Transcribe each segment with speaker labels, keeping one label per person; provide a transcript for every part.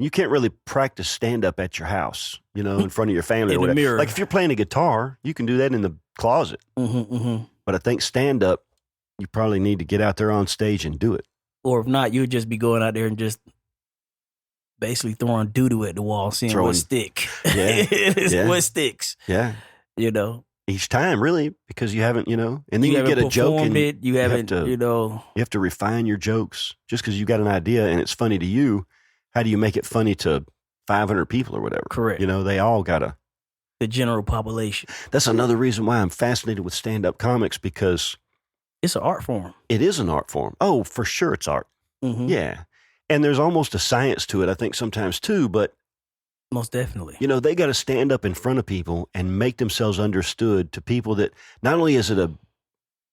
Speaker 1: You can't really practice stand-up at your house, in front of your family.
Speaker 2: In
Speaker 1: or
Speaker 2: the
Speaker 1: whatever.
Speaker 2: mirror.
Speaker 1: Like if you're playing a guitar, you can do that in the closet. But I think stand-up, you probably need to get out there on stage and do it.
Speaker 2: Or if not, you'd just be going out there and just basically throwing doo-doo at the wall, seeing what stick.
Speaker 1: Yeah.
Speaker 2: What sticks.
Speaker 1: Yeah. Each time, really, because you haven't, and then you get a joke and
Speaker 2: you haven't,
Speaker 1: you have to refine your jokes just because you got an idea and it's funny to you. How do you make it funny to 500 people or whatever?
Speaker 2: Correct.
Speaker 1: They all gotta.
Speaker 2: The general population.
Speaker 1: That's another reason why I'm fascinated with stand-up comics, because
Speaker 2: it's an art form.
Speaker 1: It is an art form. Oh, for sure, it's art. Yeah, and there's almost a science to it, I think, sometimes too. But
Speaker 2: most definitely,
Speaker 1: they got to stand up in front of people and make themselves understood to people that not only is it a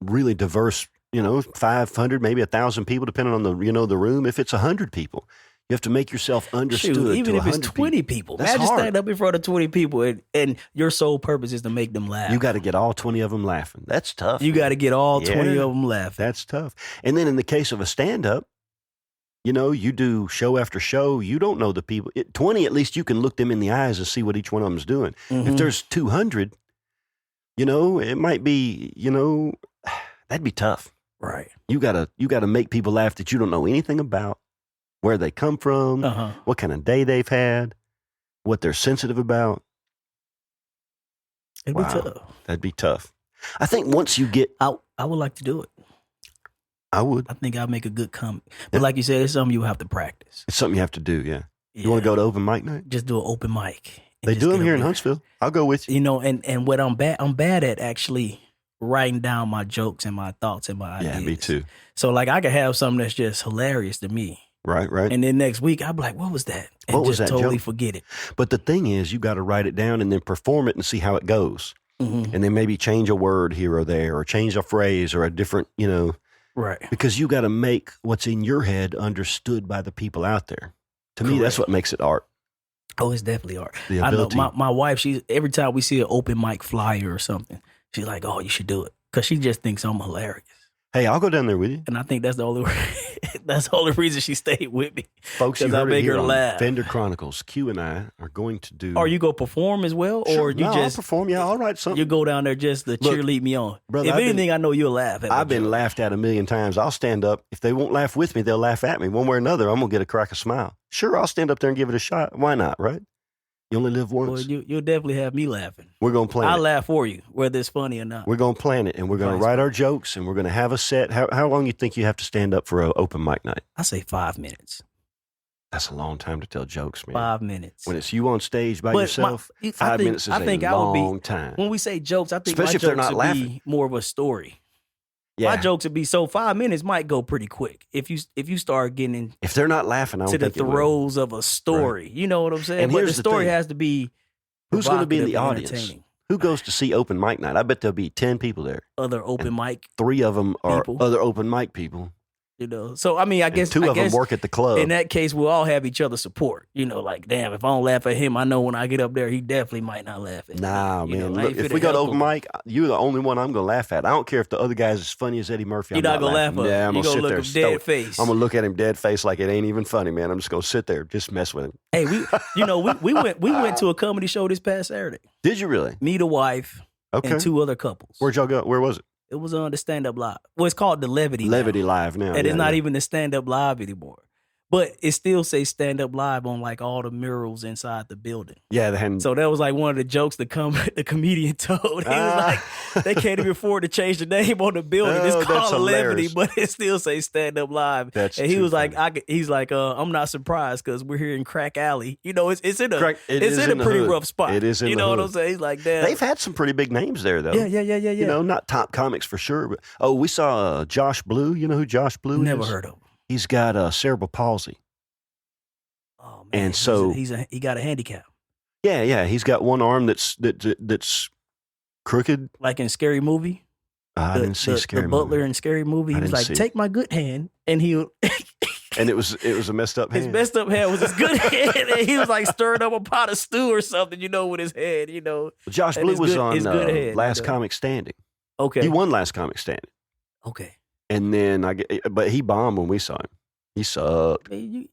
Speaker 1: really diverse, 500, maybe 1,000 people, depending on the the room. If it's 100 people, you have to make yourself understood.
Speaker 2: Shoot, even
Speaker 1: to
Speaker 2: if it's 20 people.
Speaker 1: That's
Speaker 2: imagine
Speaker 1: hard.
Speaker 2: stand up in front of 20 people and your sole purpose is to make them laugh.
Speaker 1: You got to get all 20 of them laughing. That's tough.
Speaker 2: You got to get all 20 of them laughing.
Speaker 1: That's tough. And then in the case of a stand-up, you do show after show. You don't know the people. 20, at least you can look them in the eyes and see what each one of them is doing. If there's 200, it might be, that'd be tough.
Speaker 2: Right.
Speaker 1: You gotta make people laugh that you don't know anything about, where they come from, what kind of day they've had, what they're sensitive about.
Speaker 2: It'd be tough.
Speaker 1: That'd be tough. I think once you get...
Speaker 2: I would like to do it.
Speaker 1: I would.
Speaker 2: I think I'll make a good comic. But like you said, it's something you have to practice.
Speaker 1: It's something you have to do, yeah. You want to go to open mic night?
Speaker 2: Just do an open mic.
Speaker 1: They do them here in Huntsville. I'll go with you.
Speaker 2: And what I'm bad at actually writing down my jokes and my thoughts and my ideas.
Speaker 1: Yeah, me too.
Speaker 2: So like I could have something that's just hilarious to me.
Speaker 1: Right.
Speaker 2: And then next week, I'll be like, what was that? And
Speaker 1: what was
Speaker 2: just
Speaker 1: that
Speaker 2: totally
Speaker 1: joke?
Speaker 2: Forget it.
Speaker 1: But the thing is, you got to write it down and then perform it and see how it goes. And then maybe change a word here or there or change a phrase or a different,
Speaker 2: Right.
Speaker 1: Because you got to make what's in your head understood by the people out there. To me, that's what makes it art.
Speaker 2: Oh, it's definitely art.
Speaker 1: The
Speaker 2: I know
Speaker 1: ability.
Speaker 2: my wife, every time we see an open mic flyer or something, she's like, oh, you should do it. Because she just thinks I'm hilarious.
Speaker 1: Hey, I'll go down there with you.
Speaker 2: And I think that's the only reason she stayed with me.
Speaker 1: Folks, you
Speaker 2: I
Speaker 1: heard
Speaker 2: make
Speaker 1: it here
Speaker 2: her
Speaker 1: on
Speaker 2: laugh.
Speaker 1: Vendor Chronicles. Q and I are going to do...
Speaker 2: Are you going to perform as well?
Speaker 1: Sure.
Speaker 2: Or you
Speaker 1: I'll
Speaker 2: just...
Speaker 1: perform. Yeah, I'll write something.
Speaker 2: You go down there just to cheerlead me on.
Speaker 1: Brother,
Speaker 2: if anything, I know you'll laugh at
Speaker 1: I've
Speaker 2: my
Speaker 1: been
Speaker 2: joke.
Speaker 1: laughed at 1,000,000 times. I'll stand up. If they won't laugh with me, they'll laugh at me. One way or another, I'm going to get a crack of smile. Sure, I'll stand up there and give it a shot. Why not, right? You only live once.
Speaker 2: Well, you'll definitely have me laughing.
Speaker 1: We're going to plan
Speaker 2: I'll
Speaker 1: it.
Speaker 2: laugh for you, whether it's funny or not.
Speaker 1: We're going to plan it, and we're going to write our jokes, and we're going to have a set. How long you think you have to stand up for an open mic night?
Speaker 2: I say 5 minutes.
Speaker 1: That's a long time to tell jokes, man.
Speaker 2: 5 minutes.
Speaker 1: When it's you on stage by yourself, 5 minutes is a long time.
Speaker 2: When we say jokes, I think
Speaker 1: Especially if
Speaker 2: my
Speaker 1: they're
Speaker 2: jokes
Speaker 1: not
Speaker 2: would
Speaker 1: laughing.
Speaker 2: be more of a story.
Speaker 1: Yeah.
Speaker 2: My jokes would be 5 minutes might go pretty quick if you start getting
Speaker 1: If they're not laughing, I don't
Speaker 2: to the
Speaker 1: think it will.
Speaker 2: throes of a story.
Speaker 1: Right.
Speaker 2: You know what I'm saying?
Speaker 1: And
Speaker 2: but
Speaker 1: here's
Speaker 2: the
Speaker 1: the
Speaker 2: story
Speaker 1: thing.
Speaker 2: has to be
Speaker 1: Who's going to be in the
Speaker 2: provocative and
Speaker 1: audience?
Speaker 2: entertaining.
Speaker 1: Who goes to see open mic night? I bet there'll be 10 people there.
Speaker 2: Other open mic,
Speaker 1: 3 of them are
Speaker 2: People.
Speaker 1: other open mic people.
Speaker 2: So I mean, I guess
Speaker 1: 2 of them work at the club.
Speaker 2: in that case, we'll all have each other's support. Like, damn, if I don't laugh at him, I know when I get up there, he definitely might not laugh at
Speaker 1: Nah,
Speaker 2: me.
Speaker 1: man.
Speaker 2: I
Speaker 1: Look,
Speaker 2: ain't
Speaker 1: if
Speaker 2: finna
Speaker 1: we go to
Speaker 2: help
Speaker 1: open
Speaker 2: him.
Speaker 1: mic, you're the only one I'm going to laugh at. I don't care if the other guy's as funny as Eddie Murphy.
Speaker 2: You're not gonna laugh at him.
Speaker 1: Yeah, I'm
Speaker 2: You
Speaker 1: going to
Speaker 2: gonna
Speaker 1: sit
Speaker 2: look
Speaker 1: there
Speaker 2: him dead face.
Speaker 1: I'm going to look at him dead face like it ain't even funny, man. I'm just going to sit there, just mess with him.
Speaker 2: Hey, we went to a comedy show this past Saturday.
Speaker 1: Did you really?
Speaker 2: Me, the wife,
Speaker 1: Okay.
Speaker 2: and 2 other couples.
Speaker 1: Where'd y'all go? Where was it?
Speaker 2: It was on the Stand Up Live. Well, it's called the Levity.
Speaker 1: Levity
Speaker 2: now.
Speaker 1: Live now.
Speaker 2: And it's not even the Stand Up Live anymore. But it still says Stand Up Live on like all the murals inside the building.
Speaker 1: Yeah, they hadn't.
Speaker 2: So that was like one of the jokes the comedian told. He was like, they can't even afford to change the name on the building.
Speaker 1: Oh,
Speaker 2: It's
Speaker 1: that's
Speaker 2: called Levity,
Speaker 1: hilarious.
Speaker 2: but it still says Stand Up Live.
Speaker 1: That's
Speaker 2: and he
Speaker 1: too
Speaker 2: was like,
Speaker 1: funny.
Speaker 2: I'm not surprised because we're here in Crack Alley. It's in a
Speaker 1: It is
Speaker 2: it's in a
Speaker 1: the
Speaker 2: pretty
Speaker 1: hood.
Speaker 2: rough spot.
Speaker 1: It is in
Speaker 2: You
Speaker 1: the
Speaker 2: know what
Speaker 1: hood.
Speaker 2: I'm saying? He's like, damn.
Speaker 1: They've had some pretty big names there, though.
Speaker 2: Yeah.
Speaker 1: Not top comics for sure. But we saw Josh Blue. You know who Josh Blue is?
Speaker 2: Never heard of him.
Speaker 1: He's got cerebral palsy.
Speaker 2: Oh man.
Speaker 1: And so-
Speaker 2: he got a handicap.
Speaker 1: Yeah. He's got one arm that's crooked.
Speaker 2: Like in Scary Movie.
Speaker 1: I didn't see Scary
Speaker 2: the
Speaker 1: Movie.
Speaker 2: butler in Scary Movie. He
Speaker 1: I
Speaker 2: was
Speaker 1: didn't
Speaker 2: like,
Speaker 1: see it.
Speaker 2: take my good hand. And he
Speaker 1: And it was a messed up hand.
Speaker 2: his messed up hand was his good hand. And he was like stirring up a pot of stew or something, with his head,
Speaker 1: Josh
Speaker 2: and
Speaker 1: Blue
Speaker 2: his
Speaker 1: was
Speaker 2: good-
Speaker 1: on
Speaker 2: his good hand,
Speaker 1: Last Comic Standing.
Speaker 2: Okay.
Speaker 1: He won Last Comic Standing.
Speaker 2: Okay.
Speaker 1: And then but he bombed when we saw him. He sucked.
Speaker 2: Man,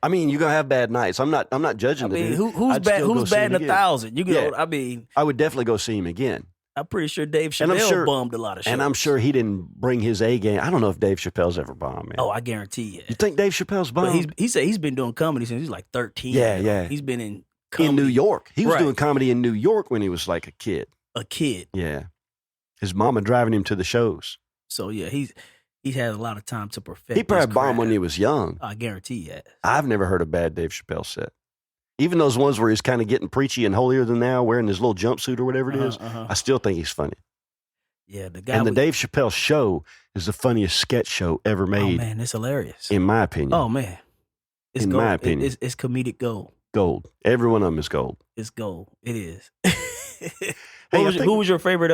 Speaker 1: I mean, you're gonna have bad nights. I'm not judging the dude.
Speaker 2: Who's
Speaker 1: I'd
Speaker 2: bad?
Speaker 1: still go
Speaker 2: Who's
Speaker 1: see
Speaker 2: batting
Speaker 1: him again.
Speaker 2: 1,000? You go.
Speaker 1: Yeah.
Speaker 2: I mean,
Speaker 1: I would definitely go see him again.
Speaker 2: I'm pretty sure Dave
Speaker 1: And I'm
Speaker 2: Chappelle
Speaker 1: sure-
Speaker 2: bummed a lot of shows.
Speaker 1: And I'm sure he didn't bring his A game. I don't know if Dave Chappelle's ever bombed, man.
Speaker 2: Oh, I guarantee you.
Speaker 1: You think Dave Chappelle's
Speaker 2: But
Speaker 1: bombed?
Speaker 2: he said he's been doing comedy since he was like 13.
Speaker 1: Yeah,
Speaker 2: you know?
Speaker 1: yeah.
Speaker 2: He's been in comedy.
Speaker 1: In New York. He was
Speaker 2: Right.
Speaker 1: doing comedy in New York when he was like a kid.
Speaker 2: A kid.
Speaker 1: Yeah. His mama driving him to the shows.
Speaker 2: So yeah, he had a lot of time to perfect.
Speaker 1: He probably
Speaker 2: his
Speaker 1: bombed when
Speaker 2: craft.
Speaker 1: he was young.
Speaker 2: I guarantee that.
Speaker 1: I've never heard a bad Dave Chappelle set. Even those ones where he's kind of getting preachy and holier than thou, wearing his little jumpsuit or whatever it is, I still think he's funny.
Speaker 2: Yeah, the guy.
Speaker 1: And the Dave Chappelle show is the funniest sketch show ever
Speaker 2: Oh
Speaker 1: made,
Speaker 2: man, it's hilarious.
Speaker 1: in my opinion.
Speaker 2: Oh man, it's
Speaker 1: In
Speaker 2: gold.
Speaker 1: my opinion.
Speaker 2: It's comedic gold.
Speaker 1: Gold. Every one of them is gold.
Speaker 2: It's gold. It is.
Speaker 1: Hey,
Speaker 2: Who was your favorite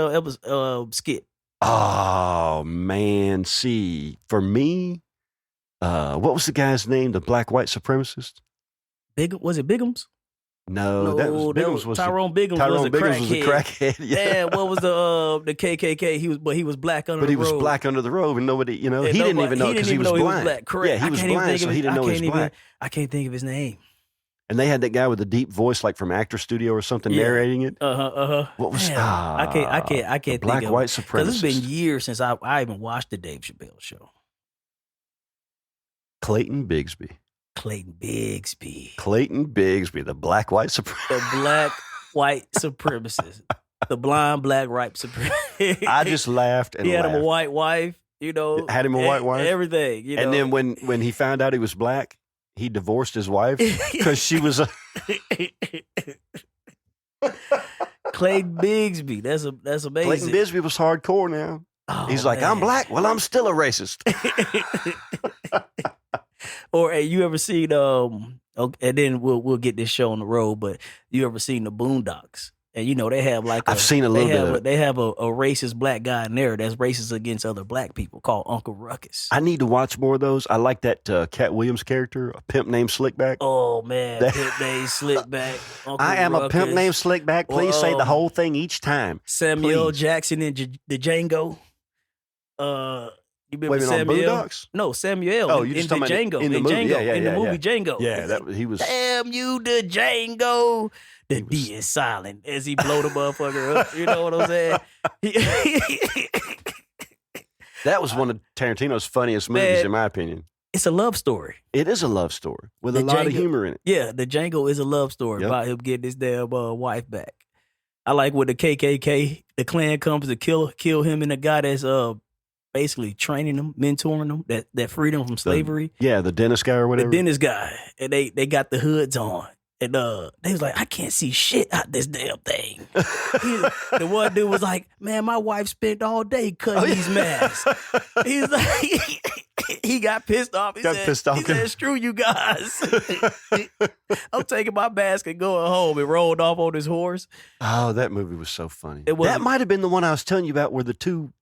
Speaker 2: skit?
Speaker 1: Oh, man. See, for me, what was the guy's name? The black white supremacist?
Speaker 2: Was it Bigums?
Speaker 1: No, that was Biggums. Was
Speaker 2: Tyrone Biggums.
Speaker 1: Tyrone
Speaker 2: was a
Speaker 1: Biggums was a crackhead.
Speaker 2: Yeah. What was the KKK? He was black under
Speaker 1: But
Speaker 2: the
Speaker 1: he was
Speaker 2: robe.
Speaker 1: black under the robe, and nobody,
Speaker 2: And
Speaker 1: he didn't even know
Speaker 2: he
Speaker 1: because
Speaker 2: didn't
Speaker 1: he
Speaker 2: even
Speaker 1: was
Speaker 2: know
Speaker 1: blind.
Speaker 2: he was black. Correct.
Speaker 1: Yeah, he was
Speaker 2: I can't even
Speaker 1: blind,
Speaker 2: think
Speaker 1: so
Speaker 2: of
Speaker 1: he
Speaker 2: his-
Speaker 1: didn't know
Speaker 2: I
Speaker 1: he was
Speaker 2: can't even-
Speaker 1: black.
Speaker 2: I can't think of his name.
Speaker 1: And they had that guy with the deep voice, like from Actor Studio or something,
Speaker 2: Yeah.
Speaker 1: narrating it.
Speaker 2: What
Speaker 1: was-
Speaker 2: I can't think
Speaker 1: black
Speaker 2: of
Speaker 1: white
Speaker 2: it. Because it's been
Speaker 1: supremacist.
Speaker 2: years since I even watched the Dave Chappelle show.
Speaker 1: Clayton Bigsby.
Speaker 2: Clayton Bigsby,
Speaker 1: Clayton Bigsby, the black white supremacist.
Speaker 2: the black white supremacist, the blind black white supremacist.
Speaker 1: I just laughed and
Speaker 2: he had him a
Speaker 1: laughed.
Speaker 2: white wife,
Speaker 1: Had him a white wife?
Speaker 2: everything. You know?
Speaker 1: And then when he found out he was black, he divorced his wife because she was a.
Speaker 2: Clayton Bigsby, that's amazing.
Speaker 1: Clayton Bigsby was hardcore now.
Speaker 2: Oh,
Speaker 1: He's like, I'm
Speaker 2: man.
Speaker 1: black. Well, I'm still a racist.
Speaker 2: Or hey, you ever seen and then we'll get this show on the road, but you ever seen the Boondocks? And you know they have like
Speaker 1: I've seen a little bit of it.
Speaker 2: They have a racist black guy in there that's racist against other black people called Uncle Ruckus.
Speaker 1: I need to watch more of those. I like that Cat Williams character, a pimp named Slickback.
Speaker 2: Oh man, pimp named Slickback. Uncle
Speaker 1: I am a pimp
Speaker 2: Ruckus.
Speaker 1: named Slickback. Please say the whole thing each time.
Speaker 2: Samuel
Speaker 1: Please.
Speaker 2: Jackson in the Django. You remember
Speaker 1: Wait a minute, on
Speaker 2: Samuel?
Speaker 1: Boondocks?
Speaker 2: No, Samuel.
Speaker 1: Oh,
Speaker 2: in
Speaker 1: you're just
Speaker 2: the
Speaker 1: talking about
Speaker 2: Django.
Speaker 1: in the movie.
Speaker 2: Django.
Speaker 1: Yeah,
Speaker 2: in the
Speaker 1: yeah,
Speaker 2: movie
Speaker 1: yeah.
Speaker 2: Django.
Speaker 1: Yeah, he was.
Speaker 2: Damn you, the Django. The
Speaker 1: He was-
Speaker 2: D is silent as he blow the motherfucker up. You know what I'm saying?
Speaker 1: That was one of Tarantino's funniest movies,
Speaker 2: Man.
Speaker 1: in my opinion.
Speaker 2: It's a love story.
Speaker 1: It is a love story with
Speaker 2: The
Speaker 1: a lot of
Speaker 2: Django-
Speaker 1: humor in it.
Speaker 2: Yeah, the Django is a love story
Speaker 1: Yep.
Speaker 2: about him getting his damn wife back. I like when the KKK, the Klan comes to kill him and the guy that's basically training him, mentoring him, that freedom from slavery.
Speaker 1: Yeah, the dentist guy or
Speaker 2: The
Speaker 1: whatever.
Speaker 2: dentist guy, and they got the hoods on, and they was like, I can't see shit out this damn thing. The one dude was like, man, my wife spent all day cutting these masks. He's like, he got pissed off. He said, screw you guys. I'm taking my mask and going home, and rolled off on his horse.
Speaker 1: Oh, that movie was so funny.
Speaker 2: It was-
Speaker 1: That might have been the one I was telling you about where the two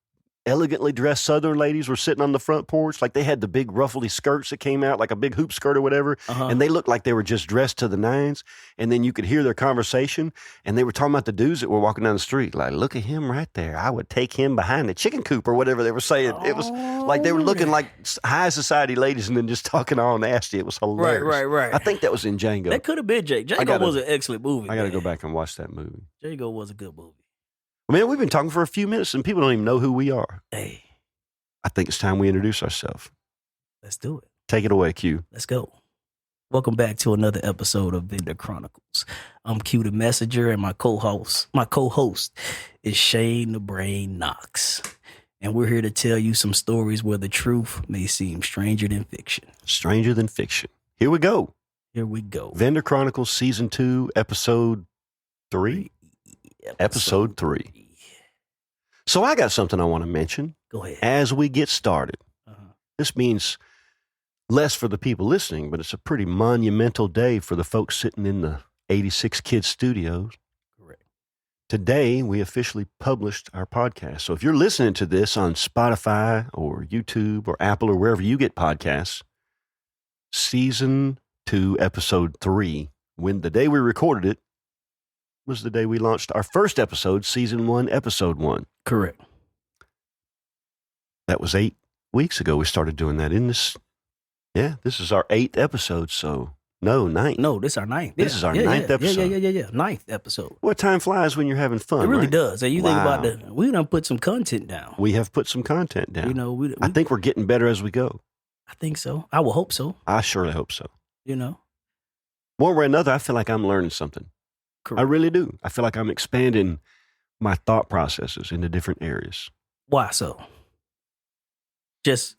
Speaker 1: elegantly dressed Southern ladies were sitting on the front porch. Like they had the big ruffly skirts that came out, like a big hoop skirt or whatever. And they looked like they were just dressed to the nines. And then you could hear their conversation. And they were talking about the dudes that were walking down the street. Like, look at him right there. I would take him behind the chicken coop or whatever they were saying. It was like they were looking like high society ladies and then just talking all nasty. It was hilarious.
Speaker 2: Right.
Speaker 1: I think that was in Django.
Speaker 2: That could have been Jake. Django was an excellent movie.
Speaker 1: I got to
Speaker 2: man.
Speaker 1: go back and watch that movie.
Speaker 2: Django was a good movie.
Speaker 1: Man, we've been talking for a few minutes and people don't even know who we are.
Speaker 2: Hey,
Speaker 1: I think it's time we introduce ourselves.
Speaker 2: let's do it.
Speaker 1: Take it away, Q.
Speaker 2: Let's go. Welcome back to another episode of Vendor Chronicles. I'm Q the Messenger, and my co-host is Shane the Brain Knox. And we're here to tell you some stories where the truth may seem stranger than fiction.
Speaker 1: Stranger than fiction. Here we go.
Speaker 2: Here we go.
Speaker 1: Vendor Chronicles Season 2, Episode 3? Episode 3. So I got something I want to mention
Speaker 2: Go ahead.
Speaker 1: as we get started.
Speaker 2: Uh-huh.
Speaker 1: This means less for the people listening, but it's a pretty monumental day for the folks sitting in the 86 Kids Studios.
Speaker 2: Correct.
Speaker 1: Today, we officially published our podcast. So if you're listening to this on Spotify or YouTube or Apple or wherever you get podcasts, Season 2, Episode 3, when the day we recorded it was the day we launched our first episode, Season 1, Episode 1.
Speaker 2: Correct.
Speaker 1: That was 8 weeks ago we started doing that. This is our 8th episode, so No, ninth.
Speaker 2: No, this is our ninth.
Speaker 1: This is our ninth episode.
Speaker 2: Yeah. Ninth episode.
Speaker 1: What time flies when you're having fun,
Speaker 2: It really
Speaker 1: right?
Speaker 2: does. And you think about we done put some content down.
Speaker 1: We have put some content down.
Speaker 2: You know,
Speaker 1: I think we're getting better as we go.
Speaker 2: I think so. I will hope so.
Speaker 1: I surely hope so.
Speaker 2: You know?
Speaker 1: One way or another, I feel like I'm learning something.
Speaker 2: Correct.
Speaker 1: I really do. I feel like I'm expanding my thought processes into different areas.
Speaker 2: Why so? Just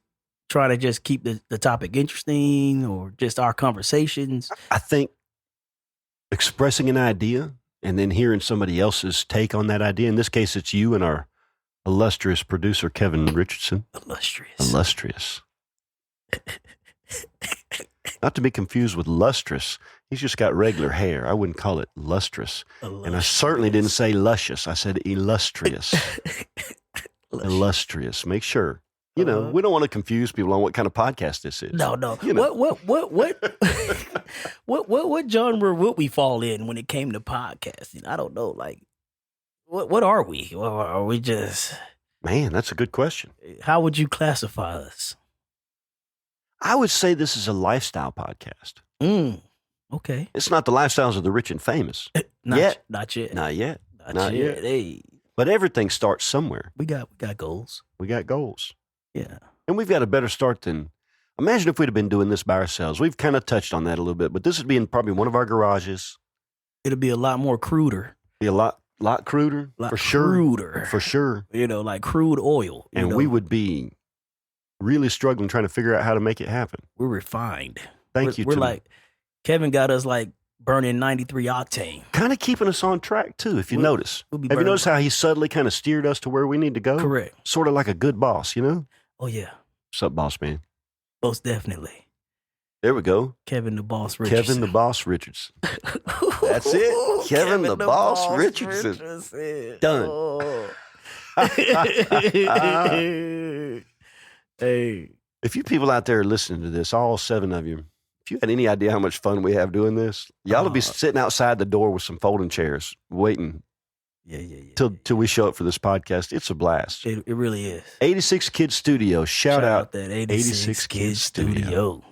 Speaker 2: try to just keep the topic interesting, or just our conversations?
Speaker 1: I think expressing an idea and then hearing somebody else's take on that idea. In this case, it's you and our illustrious producer, Kevin Richardson. Illustrious. Not to be confused with lustrous. He's just got regular hair. I wouldn't call it lustrous. And I certainly didn't say luscious. I said illustrious. Illustrious. Make sure. You know, we don't want to confuse people on what kind of podcast this is.
Speaker 2: No.
Speaker 1: You know.
Speaker 2: What genre would we fall in when it came to podcasting? I don't know. Like, what are we? Or are we just...
Speaker 1: Man, that's a good question.
Speaker 2: How would you classify us?
Speaker 1: I would say this is a lifestyle podcast.
Speaker 2: Okay.
Speaker 1: It's not the lifestyles of the rich and famous.
Speaker 2: Not
Speaker 1: yet.
Speaker 2: Not yet.
Speaker 1: Not yet.
Speaker 2: Not yet. Hey.
Speaker 1: But everything starts somewhere.
Speaker 2: We got goals.
Speaker 1: We got goals.
Speaker 2: Yeah.
Speaker 1: And we've got a better start than... Imagine if we'd have been doing this by ourselves. We've kind of touched on that a little bit, but this would be in probably one of our garages.
Speaker 2: It'll be a lot more cruder.
Speaker 1: Be a lot cruder. For sure. For sure.
Speaker 2: You know, like crude oil.
Speaker 1: And we would be really struggling trying to figure out how to make it happen.
Speaker 2: We're refined.
Speaker 1: Thank you.
Speaker 2: We're like, Kevin got us like burning 93 octane.
Speaker 1: Kind of keeping us on track too, if you notice. Have you noticed how he subtly kind of steered us to where we need to go?
Speaker 2: Correct.
Speaker 1: Sort of like a good boss, you know?
Speaker 2: Oh, yeah.
Speaker 1: What's up, boss man?
Speaker 2: Most definitely.
Speaker 1: There we go.
Speaker 2: Kevin the Boss Richardson.
Speaker 1: Kevin the Boss Richardson. That's it. Kevin the Boss Richardson. Done.
Speaker 2: Oh. Hey.
Speaker 1: If you people out there listening to this, all 7 of you, if you had any idea how much fun we have doing this, y'all would be sitting outside the door with some folding chairs waiting.
Speaker 2: Yeah.
Speaker 1: Till we show up for this podcast. It's a blast.
Speaker 2: It really is.
Speaker 1: 86 Kids Studio. Shout out
Speaker 2: that 86 Kids Studio.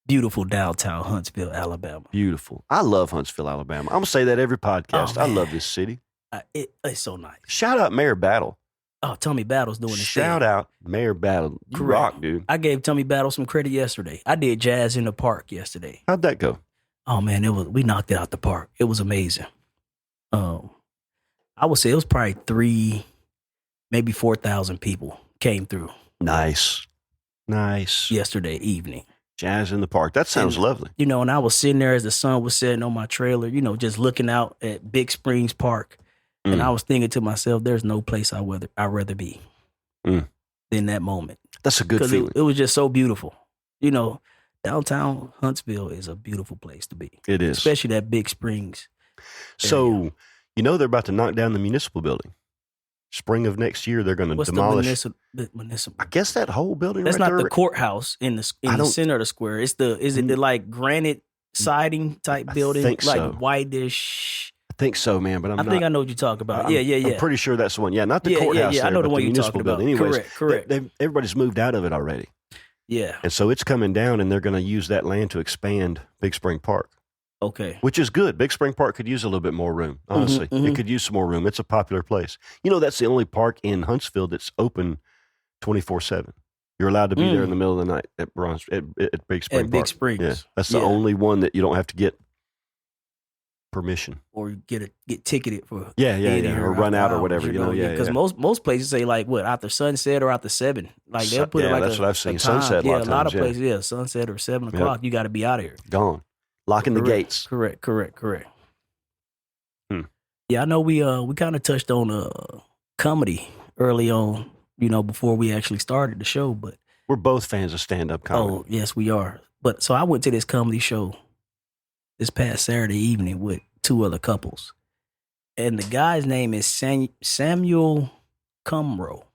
Speaker 2: Beautiful downtown Huntsville, Alabama.
Speaker 1: Beautiful. I love Huntsville, Alabama. I'm going to say that every podcast. I love this city.
Speaker 2: It's so nice.
Speaker 1: Shout out Mayor Battle.
Speaker 2: Oh, Tommy Battle's doing his thing.
Speaker 1: Shout out Mayor Battle. You rock, dude.
Speaker 2: I gave Tommy Battle some credit yesterday. I did Jazz in the Park yesterday.
Speaker 1: How'd that go?
Speaker 2: Oh, man, we knocked it out the park. It was amazing. I would say it was probably 3,000, maybe 4,000 people came through.
Speaker 1: Nice.
Speaker 2: Yesterday evening.
Speaker 1: Jazz in the Park. That sounds lovely.
Speaker 2: You know, and I was sitting there as the sun was setting on my trailer, you know, just looking out at Big Springs Park. And I was thinking to myself, there's no place I'd rather be than that moment.
Speaker 1: That's a good feeling.
Speaker 2: It was just so beautiful. You know, downtown Huntsville is a beautiful place to be.
Speaker 1: It is.
Speaker 2: Especially that Big Springs area.
Speaker 1: So, you know they're about to knock down the municipal building. Spring of next year, they're going to demolish.
Speaker 2: The municipal?
Speaker 1: I guess that whole building
Speaker 2: That's
Speaker 1: right
Speaker 2: not
Speaker 1: there.
Speaker 2: the courthouse in the center of the square. Is it the like granite siding type building?
Speaker 1: I think
Speaker 2: like
Speaker 1: so.
Speaker 2: whitish.
Speaker 1: I think so, man, but I
Speaker 2: think I know what you're talking about. Yeah.
Speaker 1: I'm pretty sure that's the one. Yeah, not the courthouse there,
Speaker 2: I know the
Speaker 1: but
Speaker 2: one
Speaker 1: the
Speaker 2: you're
Speaker 1: municipal
Speaker 2: talking about.
Speaker 1: building. Anyways,
Speaker 2: Correct.
Speaker 1: Everybody's moved out of it already.
Speaker 2: Yeah.
Speaker 1: And so it's coming down, and they're going to use that land to expand Big Spring Park.
Speaker 2: Okay.
Speaker 1: Which is good. Big Spring Park could use a little bit more room, honestly. It could use some more room. It's a popular place. You know, that's the only park in Huntsville that's open 24/7. You're allowed to be there in the middle of the night at Big Spring Park.
Speaker 2: Big Springs.
Speaker 1: Yeah, that's the only one that you don't have to get permission.
Speaker 2: Or get ticketed for
Speaker 1: or run out or whatever, you know.
Speaker 2: Because most places say like what, after sunset or after 7. Like they'll put it like
Speaker 1: that's what I've seen.
Speaker 2: a time.
Speaker 1: Sunset.
Speaker 2: A lot of places, sunset or 7 o'clock, you got to be out of here.
Speaker 1: Gone. Locking the gates.
Speaker 2: Correct. Yeah, I know we kind of touched on comedy early on, you know, before we actually started the show, but
Speaker 1: we're both fans of stand-up comedy.
Speaker 2: Oh, yes, we are. But so I went to this comedy show this past Saturday evening with 2 other couples. And the guy's name is Samuel Cumro.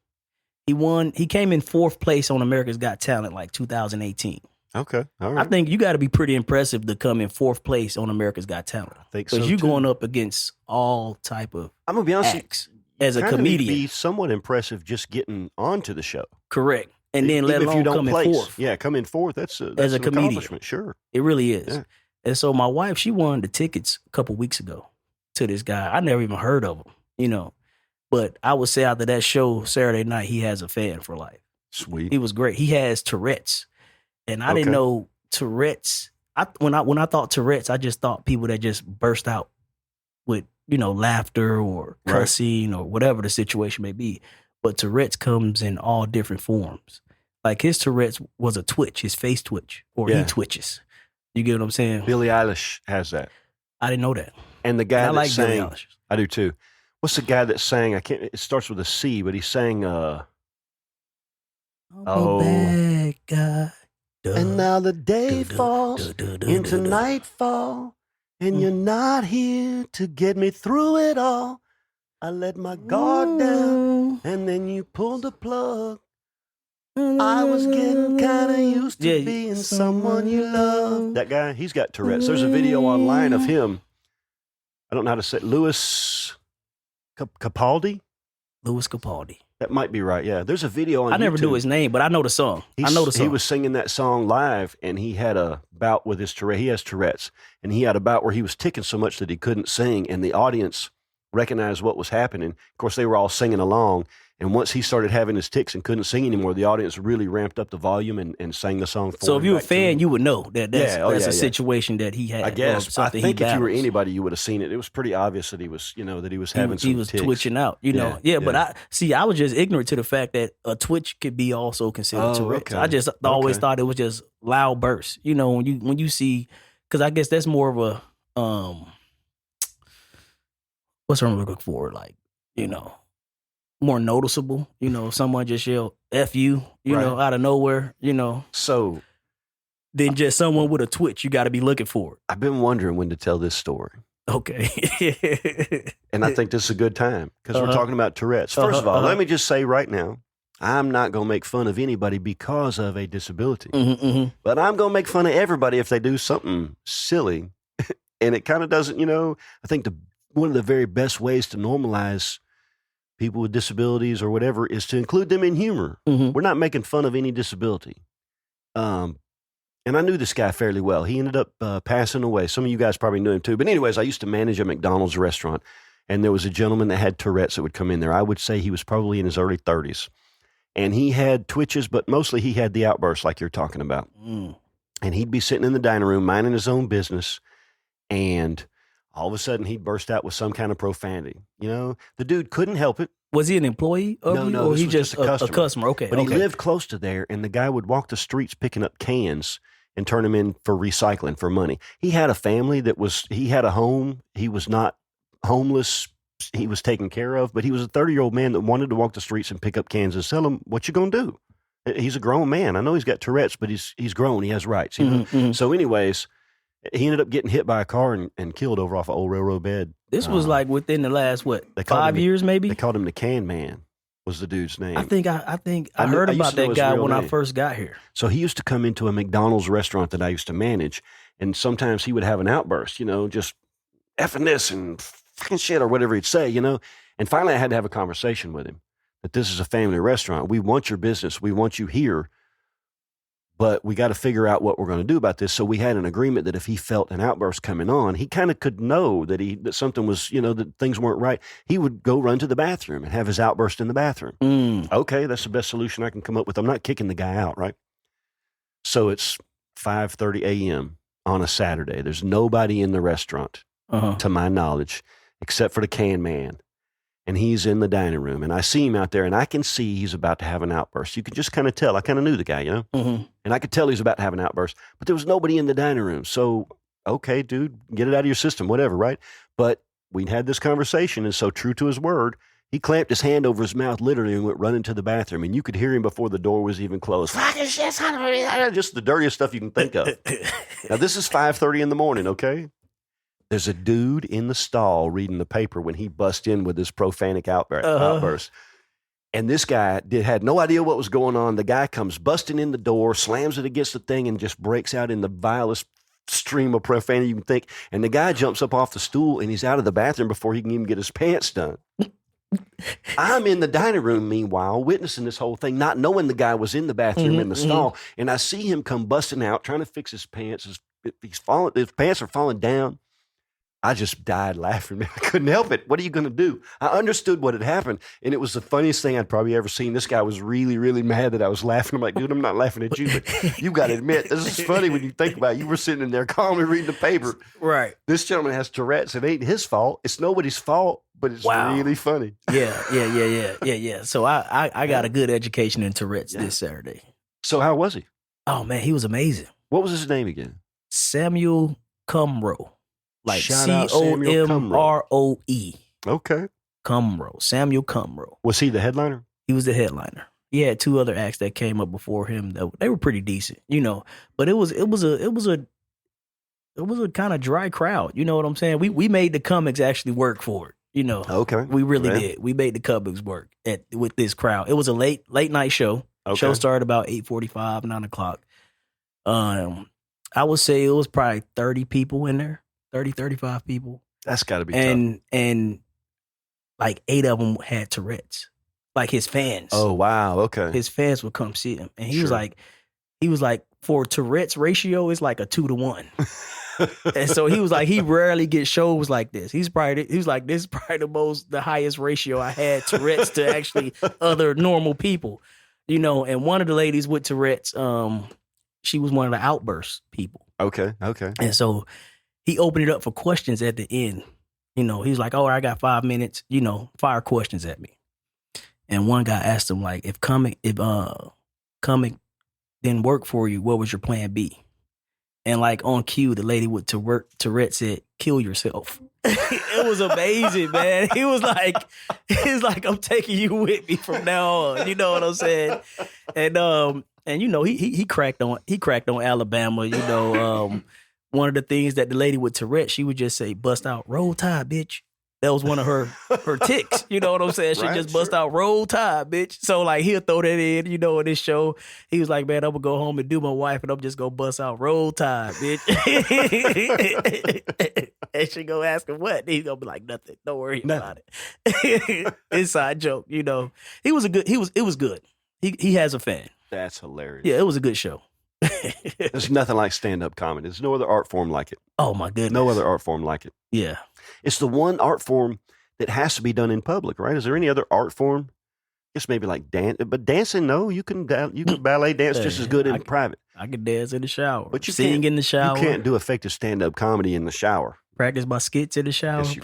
Speaker 2: He came in 4th place on America's Got Talent like 2018.
Speaker 1: Okay. All right.
Speaker 2: I think you got to be pretty impressive to come in 4th place on America's Got Talent.
Speaker 1: I think so.
Speaker 2: Because you're going up against all type of
Speaker 1: I'm gonna be honest
Speaker 2: acts as a comedian.
Speaker 1: Be somewhat impressive just getting onto the show.
Speaker 2: Correct. And then let alone come in 4th.
Speaker 1: Yeah, come in 4th. That's
Speaker 2: as a
Speaker 1: an
Speaker 2: comedian.
Speaker 1: Accomplishment. Sure.
Speaker 2: It really is.
Speaker 1: Yeah.
Speaker 2: And so my wife, she won the tickets a couple weeks ago to this guy. I never even heard of him, you know. But I would say after that show Saturday night, he has a fan for life.
Speaker 1: Sweet.
Speaker 2: He was great. He has Tourette's. And I didn't know Tourette's. When I thought Tourette's, I just thought people that just burst out with, you know, laughter or cussing or whatever the situation may be. But Tourette's comes in all different forms. Like his Tourette's was a twitch, his face twitch, or he twitches. You get what I'm saying?
Speaker 1: Billie Eilish has that.
Speaker 2: I didn't know that.
Speaker 1: And the guy that
Speaker 2: like
Speaker 1: sang,
Speaker 2: Billie Eilish.
Speaker 1: I do too. What's the guy that sang? It starts with a C, but he sang.
Speaker 2: Bad guy.
Speaker 1: And now the day falls into nightfall, and you're not here to get me through it all. I let my guard down, and then you pulled the plug. I was getting kind of used to being someone you love. That guy, he's got Tourette's. There's a video online of him. I don't know how to say it. Louis Capaldi?
Speaker 2: Louis Capaldi.
Speaker 1: That might be right, yeah. There's a video on YouTube.
Speaker 2: I never knew his name, but I know the song. I know the song.
Speaker 1: He was singing that song live, and he had a bout with his Tourette. He has Tourette's, and he had a bout where he was ticking so much that he couldn't sing, and the audience recognized what was happening. Of course, they were all singing along, and once he started having his tics and couldn't sing anymore, the audience really ramped up the volume and sang the song for him.
Speaker 2: So if you're a fan, you would know that that's a situation that he had.
Speaker 1: I guess. I think if you were anybody, you would have seen it. It was pretty obvious that he was, you know, that he was having some tics.
Speaker 2: He was twitching out, you know. Yeah, but I was just ignorant to the fact that a twitch could be also considered Tourette's. I just always thought it was just loud bursts. You know, when you see, because I guess that's more of a what's I'm looking for, like, you know, more noticeable, you know, someone just yell F you, you know, out of nowhere, you know.
Speaker 1: So
Speaker 2: then just someone with a twitch, you got to be looking for it.
Speaker 1: I've been wondering when to tell this story.
Speaker 2: Okay.
Speaker 1: And I think this is a good time because we're talking about Tourette's. First of all, let me just say right now, I'm not going to make fun of anybody because of a disability. But I'm going to make fun of everybody if they do something silly. And it kind of doesn't, you know, I think one of the very best ways to normalize people with disabilities or whatever is to include them in humor. We're not making fun of any disability. And I knew this guy fairly well. He ended up passing away. Some of you guys probably knew him too. But anyways, I used to manage a McDonald's restaurant, and there was a gentleman that had Tourette's that would come in there. I would say he was probably in his early 30s. And he had twitches, but mostly he had the outbursts like you're talking about. And he'd be sitting in the dining room minding his own business, and all of a sudden, he'd burst out with some kind of profanity. You know, the dude couldn't help it.
Speaker 2: Was he an employee of you, or he just a customer? Okay,
Speaker 1: but he lived close to there, and the guy would walk the streets picking up cans and turn them in for recycling for money. He had a family he had a home. He was not homeless. He was taken care of, but he was a 30-year-old man that wanted to walk the streets and pick up cans and sell them. What you gonna do? He's a grown man. I know he's got Tourette's, but he's grown. He has rights. You know? So anyways, he ended up getting hit by a car and killed over off an old railroad bed.
Speaker 2: This was like within the last, 5 years maybe?
Speaker 1: They called him the Can Man was the dude's name.
Speaker 2: I think I heard about that guy when I first got here.
Speaker 1: So he used to come into a McDonald's restaurant that I used to manage, and sometimes he would have an outburst, you know, just effing this and fucking shit or whatever he'd say, you know. And finally I had to have a conversation with him that this is a family restaurant. We want your business. We want you here. But we got to figure out what we're going to do about this. So we had an agreement that if he felt an outburst coming on, he kind of could know that something was, you know, that things weren't right. He would go run to the bathroom and have his outburst in the bathroom. Okay, that's the best solution I can come up with. I'm not kicking the guy out, right? So it's 5:30 a.m. on a Saturday. There's nobody in the restaurant, to my knowledge, except for the Can Man. And he's in the dining room, and I see him out there, and I can see he's about to have an outburst. You can just kind of tell. I kind of knew the guy, you know? And I could tell he was about to have an outburst, but there was nobody in the dining room. So, okay, dude, get it out of your system, whatever, right? But we'd had this conversation, and so true to his word, he clamped his hand over his mouth literally and went running to the bathroom, and you could hear him before the door was even closed. Fucking shit, just the dirtiest stuff you can think of. Now, this is 5:30 in the morning, okay? There's a dude in the stall reading the paper when he bust in with this profanic outburst. And this guy had no idea what was going on. The guy comes busting in the door, slams it against the thing, and just breaks out in the vilest stream of profanity you can think. And the guy jumps up off the stool, and he's out of the bathroom before he can even get his pants done. I'm in the dining room, meanwhile, witnessing this whole thing, not knowing the guy was in the bathroom in the stall. And I see him come busting out, trying to fix his pants as he's falling. His pants are falling down. I just died laughing, man. I couldn't help it. What are you going to do? I understood what had happened, and it was the funniest thing I'd probably ever seen. This guy was really, really mad that I was laughing. I'm like, dude, I'm not laughing at you, but you got to admit, this is funny when you think about it. You were sitting in there calmly reading the paper.
Speaker 2: Right.
Speaker 1: This gentleman has Tourette's. It ain't his fault. It's nobody's fault, but it's really funny.
Speaker 2: Yeah. So I got a good education in Tourette's this Saturday.
Speaker 1: So how was he?
Speaker 2: Oh, man, he was amazing.
Speaker 1: What was his name again?
Speaker 2: Samuel Cumroe. Like Comroe.
Speaker 1: Okay.
Speaker 2: Cumroe. Samuel Cumroe.
Speaker 1: Was he the headliner?
Speaker 2: He was the headliner. He had two other acts that came up before him. They were pretty decent, you know. But it was a kind of dry crowd. You know what I'm saying? We made the comics actually work for it. You know.
Speaker 1: Okay.
Speaker 2: We really did. We made the comics work with this crowd. It was a late night show.
Speaker 1: Okay.
Speaker 2: Show started about 8:45, 9 o'clock. I would say it was probably 30 people in there. 30, 35 people.
Speaker 1: That's got to be tough.
Speaker 2: And like 8 of them had Tourette's. Like his fans.
Speaker 1: Oh, wow. Okay.
Speaker 2: His fans would come see him. And he was like, for Tourette's ratio, it's like a 2 to 1. And so he was like, he rarely gets shows like this. He was like, this is probably the highest ratio I had Tourette's to actually other normal people. You know, and one of the ladies with Tourette's, she was one of the outburst people.
Speaker 1: Okay.
Speaker 2: And so he opened it up for questions at the end. You know, he was like, I got 5 minutes, you know, fire questions at me. And one guy asked him, like, if comic didn't work for you, what was your plan B? And like on cue, the lady with Tourette said, kill yourself. It was amazing, man. He was like, I'm taking you with me from now on. You know what I'm saying? And you know, he cracked on Alabama, you know, one of the things that the lady with Tourette, she would just say, bust out, roll tide, bitch. That was one of her ticks. You know what I'm saying? She just bust out, roll tide, bitch. So like he'll throw that in, you know, in this show. He was like, man, I'm gonna go home and do my wife and I'm just gonna bust out, roll tide, bitch. And she go ask him what? He's gonna be like, nothing. Don't worry about it. Inside joke, you know. It was good. He has a fan.
Speaker 1: That's hilarious.
Speaker 2: Yeah, it was a good show.
Speaker 1: There's nothing like stand-up comedy. There's no other art form like it.
Speaker 2: Oh my goodness.
Speaker 1: No other art form like it.
Speaker 2: Yeah.
Speaker 1: It's the one art form that has to be done in public, right? Is there any other art form? I guess maybe like dance, but dancing, no. You can ballet dance just as good in private.
Speaker 2: I can dance in the shower.
Speaker 1: But you
Speaker 2: sing in the shower.
Speaker 1: You can't do effective stand-up comedy in the shower.
Speaker 2: Practice my skits in the shower.
Speaker 1: Yes,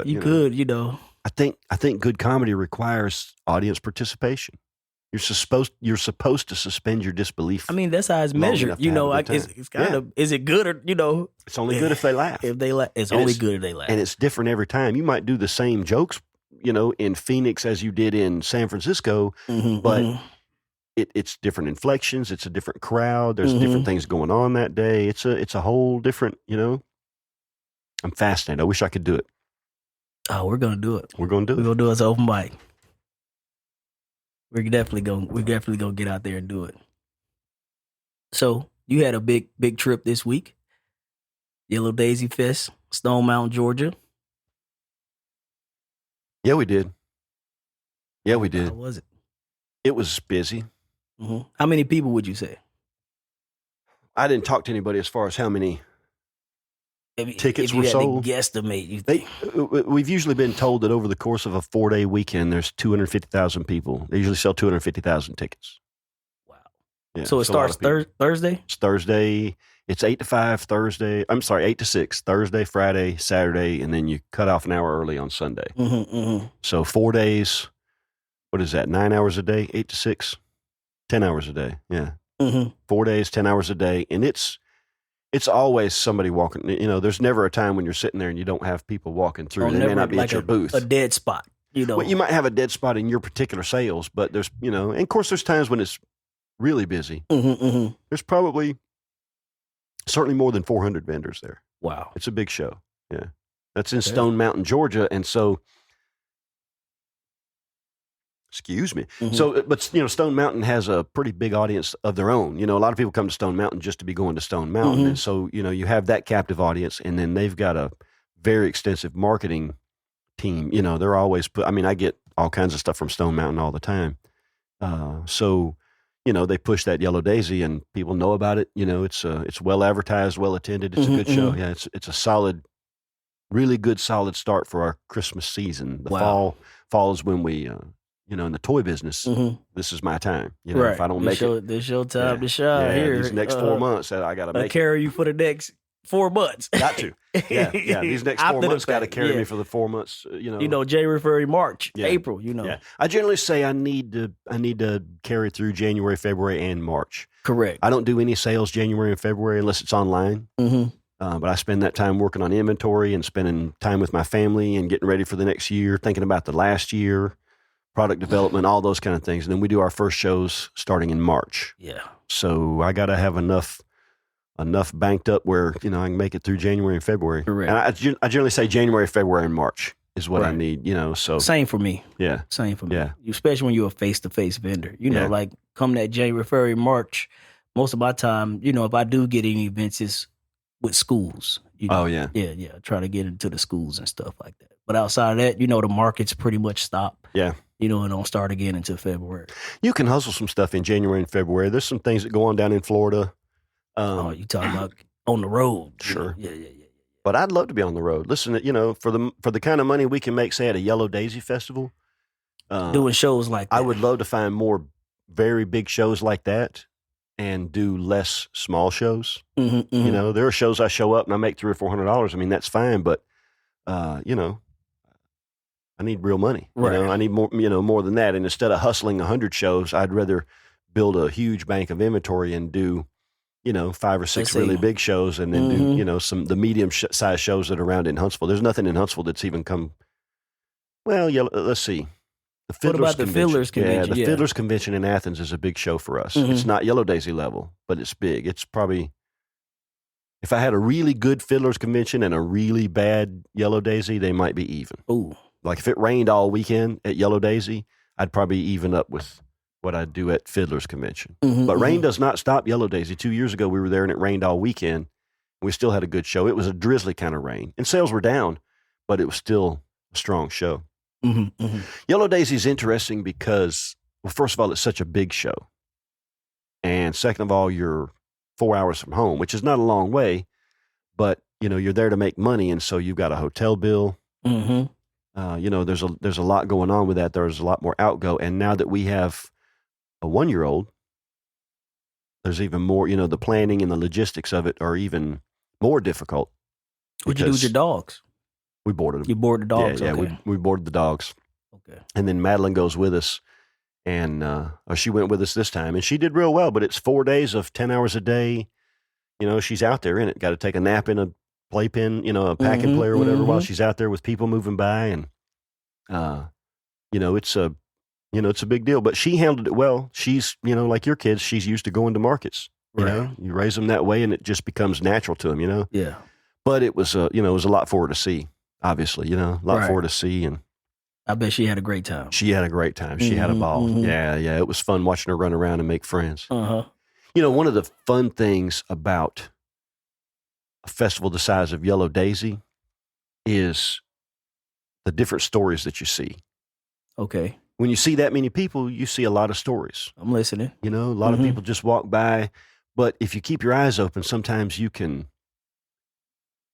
Speaker 1: you could,
Speaker 2: you know.
Speaker 1: I think good comedy requires audience participation. You're supposed to suspend your disbelief.
Speaker 2: I mean, that's how it's measured. You know, it's kind of, is it good or, you know?
Speaker 1: It's only good if they laugh.
Speaker 2: If they laugh, it's only good if they laugh.
Speaker 1: And it's different every time. You might do the same jokes, you know, in Phoenix as you did in San Francisco, but it's different inflections. It's a different crowd. There's different things going on that day. It's a whole different, you know. I'm fascinated. I wish I could do it.
Speaker 2: Oh, we're gonna do it.
Speaker 1: We're gonna do it.
Speaker 2: We're gonna do it as an open mic. We're definitely gonna get out there and do it. So you had a big trip this week. Yellow Daisy Fest, Stone Mountain, Georgia.
Speaker 1: Yeah, we did. How
Speaker 2: was it?
Speaker 1: It was busy.
Speaker 2: How many people would you say?
Speaker 1: I didn't talk to anybody as far as how many tickets
Speaker 2: if you
Speaker 1: were
Speaker 2: had
Speaker 1: sold.
Speaker 2: To guesstimate,
Speaker 1: We've usually been told that over the course of a 4-day weekend, there's 250,000 people. They usually sell 250,000 tickets.
Speaker 2: Wow.
Speaker 1: Yeah,
Speaker 2: so it starts Thursday?
Speaker 1: It's Thursday. It's 8 to 5 Thursday. I'm sorry, 8 to 6 Thursday, Friday, Saturday, and then you cut off an hour early on Sunday. So 4 days. What is that? 9 hours a day? 8 to 6? 10 hours a day. Yeah. 4 days, 10 hours a day. And it's always somebody walking. You know, there's never a time when you're sitting there and you don't have people walking through. They may not be at your booth.
Speaker 2: A dead spot, you know.
Speaker 1: Well, you might have a dead spot in your particular sales, but there's, you know, and of course there's times when it's really busy. There's probably certainly more than 400 vendors there.
Speaker 2: Wow.
Speaker 1: It's a big show. Yeah. That's in Stone Mountain, Georgia. And so, excuse me. So, but, you know, Stone Mountain has a pretty big audience of their own. You know, a lot of people come to Stone Mountain just to be going to Stone Mountain. And so, you know, you have that captive audience, and then they've got a very extensive marketing team. You know, they're always I get all kinds of stuff from Stone Mountain all the time. So they push that Yellow Daisy and people know about it. It's well advertised, well attended. It's a good show. Yeah, it's a solid, really good, solid start for our Christmas season. The fall is when we, in the toy business, this is my time.
Speaker 2: Right.
Speaker 1: If I don't make it,
Speaker 2: this your time to shine here.
Speaker 1: These next 4 months, I got to make
Speaker 2: carry you for the next 4 months.
Speaker 1: Got to. Yeah. These next 4 months got to carry me for the 4 months.
Speaker 2: January, February, March, April.
Speaker 1: Yeah. I generally say I need to carry through January, February, and March.
Speaker 2: Correct.
Speaker 1: I don't do any sales January and February unless it's online. But I spend that time working on inventory and spending time with my family and getting ready for the next year, thinking about the last year, product development, all those kind of things. And then we do our first shows starting in March.
Speaker 2: Yeah.
Speaker 1: So I got to have enough banked up where, I can make it through January and February.
Speaker 2: Correct.
Speaker 1: And I generally say January, February, and March is what I need, so.
Speaker 2: Same for me.
Speaker 1: Yeah.
Speaker 2: Same for me.
Speaker 1: Yeah.
Speaker 2: Especially when you're a face-to-face vendor. Like come that January, February, March, most of my time, if I do get any events, it's with schools.
Speaker 1: Oh, yeah.
Speaker 2: Yeah. Try to get into the schools and stuff like that. But outside of that, the markets pretty much stop.
Speaker 1: Yeah.
Speaker 2: And don't start again until February.
Speaker 1: You can hustle some stuff in January and February. There's some things that go on down in Florida.
Speaker 2: You talking about on the road?
Speaker 1: Sure.
Speaker 2: Yeah.
Speaker 1: But I'd love to be on the road. Listen, for the kind of money we can make, say at a Yellow Daisy festival,
Speaker 2: doing shows like that.
Speaker 1: I would love to find more very big shows like that and do less small shows. There are shows I show up and I make $300 or $400. I mean, that's fine, but I need real money.
Speaker 2: Right.
Speaker 1: I need more, more than that. And instead of hustling 100 shows, I'd rather build a huge bank of inventory and do, 5 or 6 really big shows, and then do, the medium size shows that are around in Huntsville. There's nothing in Huntsville that's even come. Well, yeah. Let's see.
Speaker 2: What about the Fiddlers Convention?
Speaker 1: Yeah, the Fiddlers Convention in Athens is a big show for us. It's not Yellow Daisy level, but it's big. It's probably, if I had a really good Fiddlers Convention and a really bad Yellow Daisy, they might be even.
Speaker 2: Ooh.
Speaker 1: Like if it rained all weekend at Yellow Daisy, I'd probably even up with what I'd do at Fiddler's Convention. But rain does not stop Yellow Daisy. 2 years ago, we were there and it rained all weekend. We still had a good show. It was a drizzly kind of rain. And sales were down, but it was still a strong show. Yellow Daisy is interesting because, well, first of all, it's such a big show. And second of all, you're 4 hours from home, which is not a long way, but, you're there to make money. And so you've got a hotel bill. There's a lot going on with that. There's a lot more outgo. And now that we have a 1-year-old, there's even more, the planning and the logistics of it are even more difficult.
Speaker 2: What'd you do with your dogs?
Speaker 1: We boarded them.
Speaker 2: You boarded the dogs?
Speaker 1: Yeah,
Speaker 2: okay.
Speaker 1: we boarded the dogs.
Speaker 2: Okay.
Speaker 1: And then Madeline goes with us, and she went with us this time, and she did real well, but it's 4 days of 10 hours a day. She's out there in it. Got to take a nap in a playpen, a pack and play or whatever while she's out there with people moving by. And, it's a big deal, but she handled it well. She's, like your kids, she's used to going to markets, you raise them that way and it just becomes natural to them,
Speaker 2: Yeah.
Speaker 1: But it was, it was a lot for her to see, obviously, a lot for her to see. And
Speaker 2: I bet she had a great time.
Speaker 1: She had a great time. She had a ball. Yeah. It was fun watching her run around and make friends. One of the fun things about a festival the size of Yellow Daisy is the different stories that you see.
Speaker 2: Okay.
Speaker 1: When you see that many people, you see a lot of stories.
Speaker 2: I'm listening.
Speaker 1: A lot of people just walk by, but if you keep your eyes open, sometimes you can,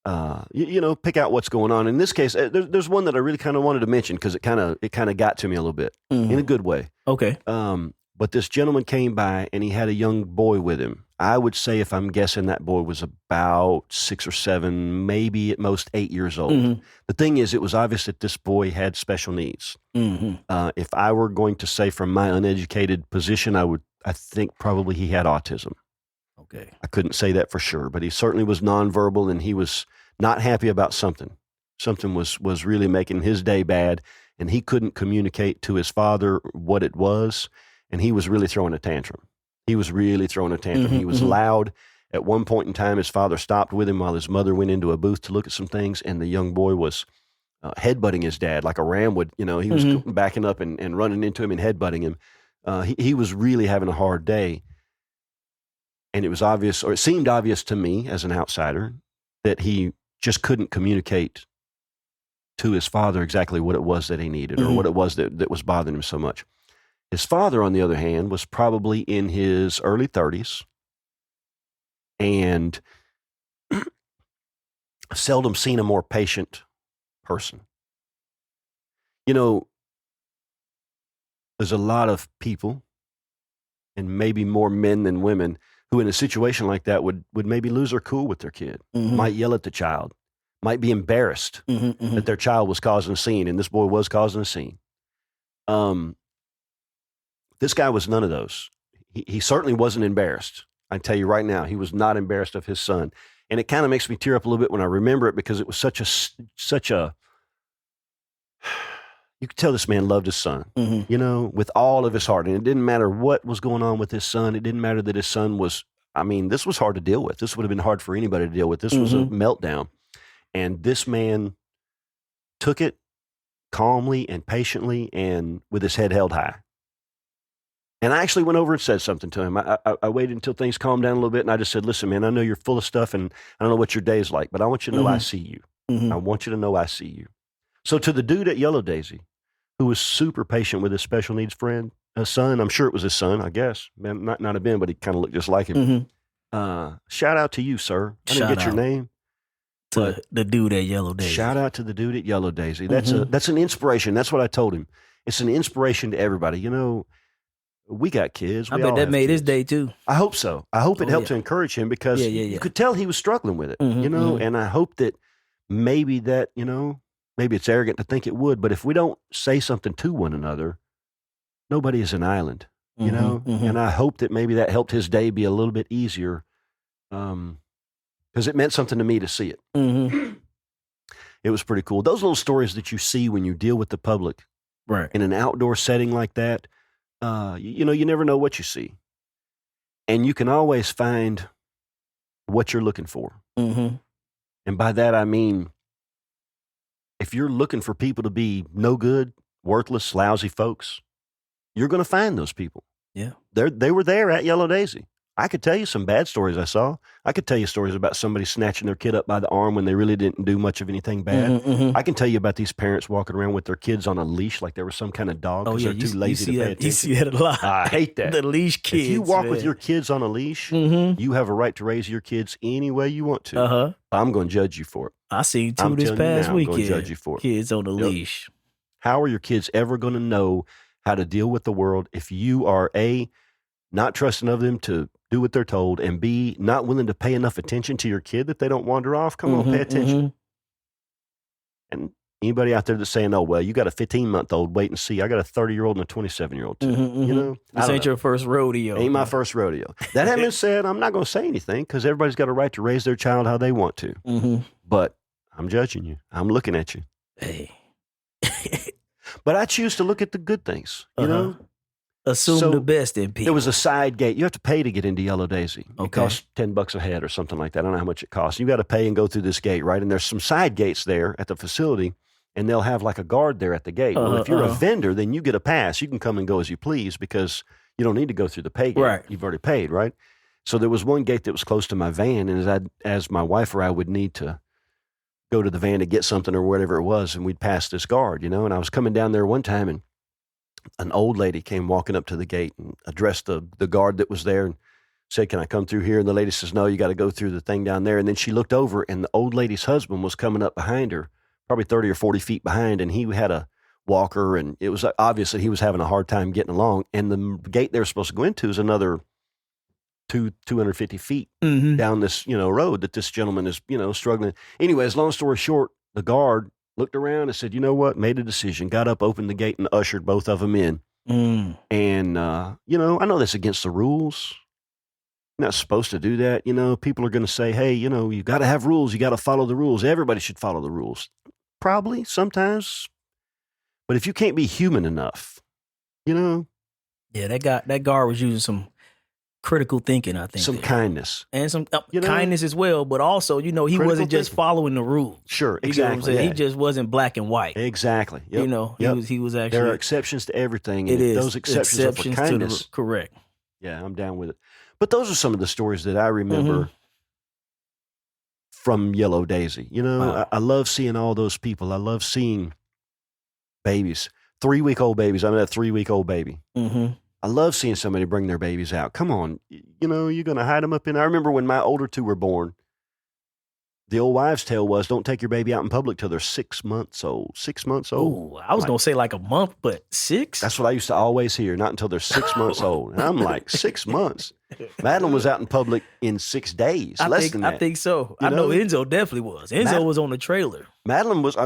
Speaker 1: pick out what's going on. In this case, there's one that I really kind of wanted to mention because it kind of got to me a little bit in a good way.
Speaker 2: Okay.
Speaker 1: But this gentleman came by and he had a young boy with him. I would say, if I'm guessing, that boy was about 6 or 7, maybe at most 8 years old. The thing is, it was obvious that this boy had special needs. If I were going to say from my uneducated position, I think probably he had autism.
Speaker 2: Okay.
Speaker 1: I couldn't say that for sure, but he certainly was nonverbal and he was not happy about something. Something was really making his day bad, and he couldn't communicate to his father what it was, and he was really throwing a tantrum. He was loud. At one point in time, his father stopped with him while his mother went into a booth to look at some things, and the young boy was headbutting his dad like a ram would. He was backing up and running into him and headbutting him. He was really having a hard day, and it was obvious, or it seemed obvious to me as an outsider, that he just couldn't communicate to his father exactly what it was that he needed or what it was that was bothering him so much. His father, on the other hand, was probably in his early 30s and seldom seen a more patient person. You know, there's a lot of people, and maybe more men than women, who in a situation like that would maybe lose their cool with their kid, might yell at the child, might be embarrassed that their child was causing a scene, and this boy was causing a scene. This guy was none of those. He certainly wasn't embarrassed. I tell you right now, he was not embarrassed of his son. And it kind of makes me tear up a little bit when I remember it, because it was such a, you could tell this man loved his son, you know, with all of his heart. And it didn't matter what was going on with his son. It didn't matter that his son was, I mean, this was hard to deal with. This would have been hard for anybody to deal with. This was a meltdown. And this man took it calmly and patiently and with his head held high. And I actually went over and said something to him. I waited until things calmed down a little bit, and I just said, listen, man, I know you're full of stuff, and I don't know what your day is like, but I want you to know I see you. I want you to know I see you. So to the dude at Yellow Daisy, who was super patient with his special needs friend, son, I'm sure it was his son, I guess. Man, not have been, but he kind of looked just like him. Shout out to you, sir. I didn't get your name.
Speaker 2: To the dude at Yellow Daisy.
Speaker 1: Shout out to the dude at Yellow Daisy. That's an inspiration. That's what I told him. It's an inspiration to everybody. You know, we got kids.
Speaker 2: I bet that made his day too.
Speaker 1: I hope so. I hope it helped to encourage him, because you could tell he was struggling with it, you know, and I hope that maybe you know, maybe it's arrogant to think it would, but if we don't say something to one another, nobody is an island, you know, and I hope that maybe that helped his day be a little bit easier, because it meant something to me to see it. It was pretty cool. Those little stories that you see when you deal with the public,
Speaker 2: right,
Speaker 1: in an outdoor setting like that, you know, you never know what you see. And you can always find what you're looking for. And by that, I mean, if you're looking for people to be no good, worthless, lousy folks, you're going to find those people.
Speaker 2: Yeah.
Speaker 1: They were there at Yellow Daisy. I could tell you some bad stories I saw. I could tell you stories about somebody snatching their kid up by the arm when they really didn't do much of anything bad. I can tell you about these parents walking around with their kids on a leash like they were some kind of dog because they're too lazy to pay attention.
Speaker 2: You see that a lot.
Speaker 1: I hate that.
Speaker 2: The leash kids.
Speaker 1: If you walk with your kids on a leash, you have a right to raise your kids any way you want to. I'm going to judge you for it.
Speaker 2: I seen two this past weekend.
Speaker 1: I'm going to judge you for it.
Speaker 2: Kids on the leash.
Speaker 1: How are your kids ever going to know how to deal with the world if you are A, not trusting of them to do what they're told, and B, not willing to pay enough attention to your kid that they don't wander off? Come on, pay attention. And anybody out there that's saying, oh, well, you got a 15-month-old, wait and see. I got a 30-year-old and a 27-year-old too. You know?
Speaker 2: This ain't your first rodeo.
Speaker 1: Ain't my first rodeo. That having been said, I'm not going to say anything because everybody's got a right to raise their child how they want to. But I'm judging you. I'm looking at you.
Speaker 2: Hey.
Speaker 1: But I choose to look at the good things, you know?
Speaker 2: Assume the best in people.
Speaker 1: There was a side gate. You have to pay to get into Yellow Daisy. It costs $10 a head or something like that. I don't know how much it costs. You got to pay and go through this gate, right? And there's some side gates there at the facility, and they'll have like a guard there at the gate. Well, if you're a vendor, then you get a pass. You can come and go as you please because you don't need to go through the pay gate.
Speaker 2: Right.
Speaker 1: You've already paid, right? So there was one gate that was close to my van, and as my wife or I would need to go to the van to get something or whatever it was, and we'd pass this guard, you know? And I was coming down there one time, and an old lady came walking up to the gate and addressed the guard that was there and said, can I come through here? And the lady says, no, you got to go through the thing down there. And then she looked over, and the old lady's husband was coming up behind her, probably 30 or 40 feet behind, and he had a walker, and it was obviously he was having a hard time getting along. And the gate they were supposed to go into is another 250 feet down this, road that this gentleman is, struggling. Anyways, long story short, the guard looked around and said, you know what, made a decision, got up, opened the gate, and ushered both of them in. And, I know that's against the rules. You're not supposed to do that. People are going to say, hey, you got to have rules. You got to follow the rules. Everybody should follow the rules. Probably, sometimes. But if you can't be human enough, Yeah,
Speaker 2: that guard was using some critical thinking, I think.
Speaker 1: Some kindness.
Speaker 2: And some kindness as well, but also, he wasn't just following the rules.
Speaker 1: Sure, exactly.
Speaker 2: You know what I'm saying? He just wasn't black and white.
Speaker 1: Exactly. Yep.
Speaker 2: He was actually...
Speaker 1: There are exceptions to everything.
Speaker 2: And
Speaker 1: those exceptions are for kindness.
Speaker 2: Correct.
Speaker 1: Yeah, I'm down with it. But those are some of the stories that I remember from Yellow Daisy. Wow. I love seeing all those people. I love seeing babies 3-week-old babies. I'm a 3-week-old baby.
Speaker 2: Mm-hmm.
Speaker 1: I love seeing somebody bring their babies out. Come on. You know, you're going to hide them up in. I remember when my older two were born, the old wives' tale was don't take your baby out in public till they're 6 months old. 6 months old.
Speaker 2: Ooh, I was going to say like a month, but 6?
Speaker 1: That's what I used to always hear, not until they're 6 months old. And I'm like, 6 months? Madeline was out in public in 6 days, less than that.
Speaker 2: I think so.
Speaker 1: You
Speaker 2: I know
Speaker 1: know?
Speaker 2: Enzo definitely was. Enzo was on the trailer.
Speaker 1: Madeline was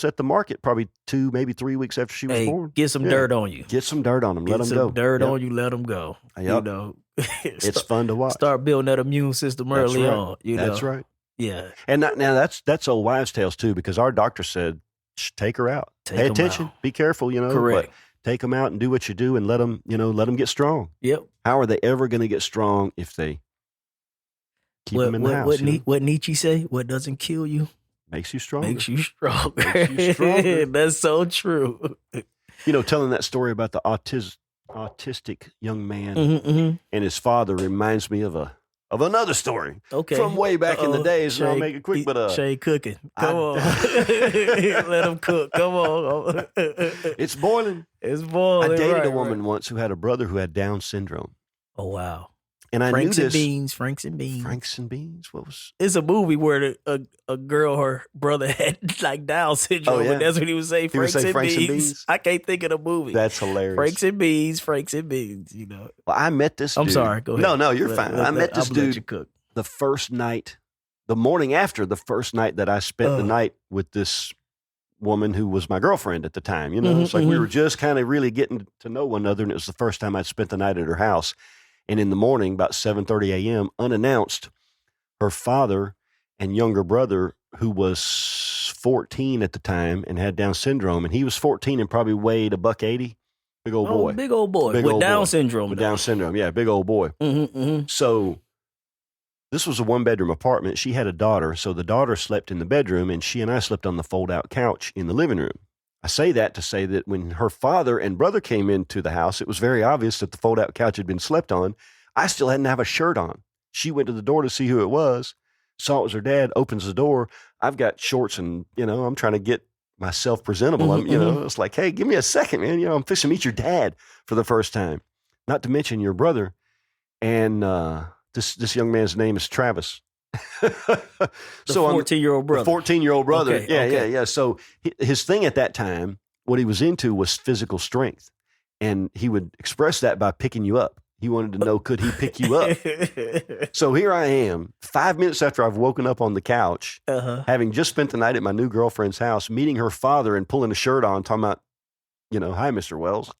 Speaker 1: at the market probably 2, maybe 3 weeks after she was born.
Speaker 2: Get some dirt on you.
Speaker 1: Get some dirt on them. Let them go.
Speaker 2: Dirt on you, let them go.
Speaker 1: Yep.
Speaker 2: You know,
Speaker 1: it's fun to watch.
Speaker 2: Start building that immune system early on. You know?
Speaker 1: That's right.
Speaker 2: Yeah.
Speaker 1: And now that's old wives' tales too, because our doctor said, take her out. Pay attention. Be careful, you know.
Speaker 2: Correct.
Speaker 1: But take them out and do what you do and let them get strong.
Speaker 2: Yep.
Speaker 1: How are they ever going to get strong if they keep them in the house?
Speaker 2: What Nietzsche say? What doesn't kill you
Speaker 1: makes you stronger.
Speaker 2: Makes you stronger.
Speaker 1: Makes you stronger.
Speaker 2: That's so true.
Speaker 1: You know, telling that story about the autistic young man and his father reminds me of another story.
Speaker 2: Okay.
Speaker 1: From way back in the days, and I'll make it quick, but
Speaker 2: Shay cooking. Come on. Let him cook. Come on.
Speaker 1: It's boiling.
Speaker 2: It's boiling.
Speaker 1: I dated a woman once who had a brother who had Down syndrome.
Speaker 2: Oh wow.
Speaker 1: And I
Speaker 2: Franks
Speaker 1: knew
Speaker 2: and
Speaker 1: this.
Speaker 2: Beans. Franks and Beans.
Speaker 1: Franks and Beans? What was
Speaker 2: It's a movie where a girl, her brother had like Down syndrome, and that's what he would say. Franks and Beans. I can't think of the movie.
Speaker 1: That's hilarious.
Speaker 2: Franks and Beans, you know.
Speaker 1: Well, I met this dude.
Speaker 2: I'm sorry, go ahead.
Speaker 1: No, you're fine. I met this dude
Speaker 2: you cook.
Speaker 1: the first night, the morning after the first night that I spent the night with this woman who was my girlfriend at the time. You know, it's like we were just kind of really getting to know one another, and it was the first time I'd spent the night at her house. And in the morning, about 7:30 a.m., unannounced, her father and younger brother, who was 14 at the time and had Down syndrome, and he was 14 and probably weighed $180. Big old boy.
Speaker 2: Big old boy. With Down syndrome.
Speaker 1: With Down syndrome, yeah, big old boy. So this was a one-bedroom apartment. She had a daughter, so the daughter slept in the bedroom, and she and I slept on the fold-out couch in the living room. I say that to say that when her father and brother came into the house, it was very obvious that the fold-out couch had been slept on. I still hadn't have a shirt on. She went to the door to see who it was, saw it was her dad, opens the door. I've got shorts and, you know, I'm trying to get myself presentable. I'm, you know, it's like, hey, give me a second, man. You know, I'm fixing to meet your dad for the first time, not to mention your brother. And this young man's name is Travis.
Speaker 2: The 14-year-old brother.
Speaker 1: The 14-year-old brother.
Speaker 2: Okay,
Speaker 1: yeah. So his thing at that time, what he was into was physical strength. And he would express that by picking you up. He wanted to know, could he pick you up? So here I am, 5 minutes after I've woken up on the couch, having just spent the night at my new girlfriend's house, meeting her father and pulling a shirt on, talking about, you know, hi, Mr. Wells.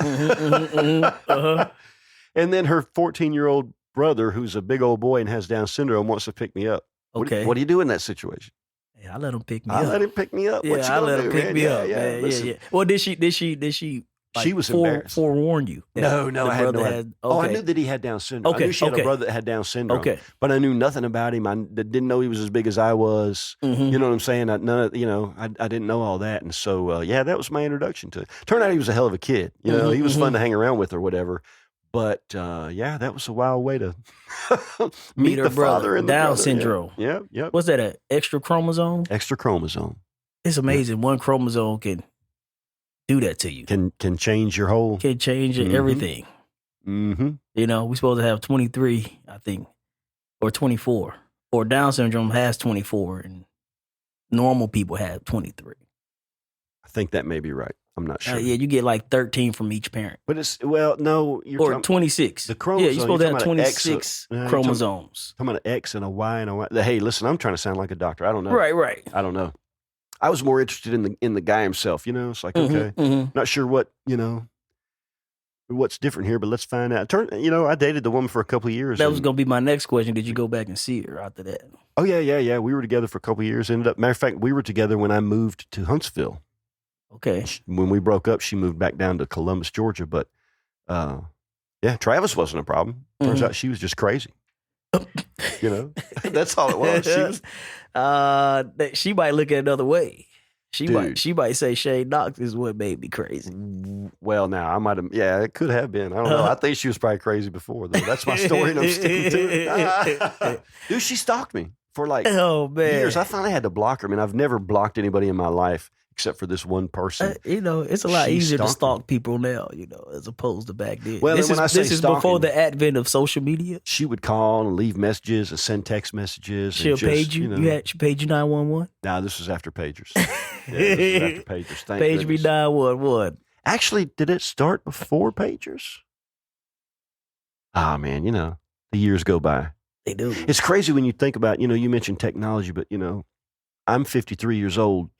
Speaker 1: And then her 14-year-old brother, who's a big old boy and has Down syndrome, wants to pick me up.
Speaker 2: Okay.
Speaker 1: What do you do in that situation?
Speaker 2: Yeah, I let him pick me up.
Speaker 1: I let him pick me up.
Speaker 2: Yeah,
Speaker 1: what you
Speaker 2: I let
Speaker 1: do,
Speaker 2: him pick
Speaker 1: man?
Speaker 2: me up.
Speaker 1: Yeah.
Speaker 2: Well, did she like,
Speaker 1: she was embarrassed.
Speaker 2: Forewarn you?
Speaker 1: No, I had no idea. Oh, I knew that he had Down syndrome. I knew she had a brother that had Down syndrome. Okay. But I knew nothing about him. I didn't know he was as big as I was. You know what I'm saying? I didn't know all that. And so, that was my introduction to it. Turned out he was a hell of a kid. You know, he was fun to hang around with or whatever. But, that was a wild way to meet the father and the
Speaker 2: Down
Speaker 1: brother.
Speaker 2: syndrome.
Speaker 1: Yeah.
Speaker 2: What's that, an extra chromosome?
Speaker 1: Extra chromosome.
Speaker 2: It's amazing. One chromosome can do that to you.
Speaker 1: Can change your whole...
Speaker 2: Can change everything. You know, we're supposed to have 23, I think, or 24. Or Down syndrome has 24, and normal people have 23.
Speaker 1: I think that may be right. I'm not sure.
Speaker 2: You get like 13 from each parent.
Speaker 1: But it's, no.
Speaker 2: Or 26.
Speaker 1: The chromosome.
Speaker 2: Yeah, you're supposed to have 26 chromosomes.
Speaker 1: Talking about an X and a Y and a Y. Hey, listen, I'm trying to sound like a doctor. I don't know.
Speaker 2: Right.
Speaker 1: I don't know. I was more interested in the guy himself, you know? It's like, okay, not sure what, you know, what's different here, but let's find out. I dated the woman for a couple of years.
Speaker 2: That was going to be my next question. Did you go back and see her after that?
Speaker 1: Oh, yeah. We were together for a couple of years. Matter of fact, we were together when I moved to Huntsville.
Speaker 2: Okay.
Speaker 1: When we broke up, she moved back down to Columbus, Georgia. But, Travis wasn't a problem. Turns out she was just crazy. You know, that's all it was.
Speaker 2: She might look at it another way. She might say Shane Knox is what made me crazy.
Speaker 1: Well, now I might have. Yeah, it could have been. I don't know. I think she was probably crazy before, though. That's my story, and I'm sticking to it. Dude, she stalked me for like
Speaker 2: Oh man,
Speaker 1: years. I finally had to block her. I mean, I've never blocked anybody in my life except for this one person.
Speaker 2: It's a lot
Speaker 1: She
Speaker 2: easier to
Speaker 1: stalked me.
Speaker 2: stalk people now, as opposed to back then.
Speaker 1: Well,
Speaker 2: this
Speaker 1: and when I say
Speaker 2: is before
Speaker 1: stalking,
Speaker 2: the advent of social media.
Speaker 1: She would call and leave messages and send text messages.
Speaker 2: She'll page you. She page you 911.
Speaker 1: No, this was after pagers. This was after pagers. Thank
Speaker 2: Page me
Speaker 1: goodness.
Speaker 2: 911.
Speaker 1: Actually, did it start before pagers? Ah, man, the years go by.
Speaker 2: They do.
Speaker 1: It's crazy when you think about, you mentioned technology, but, I'm 53 years old.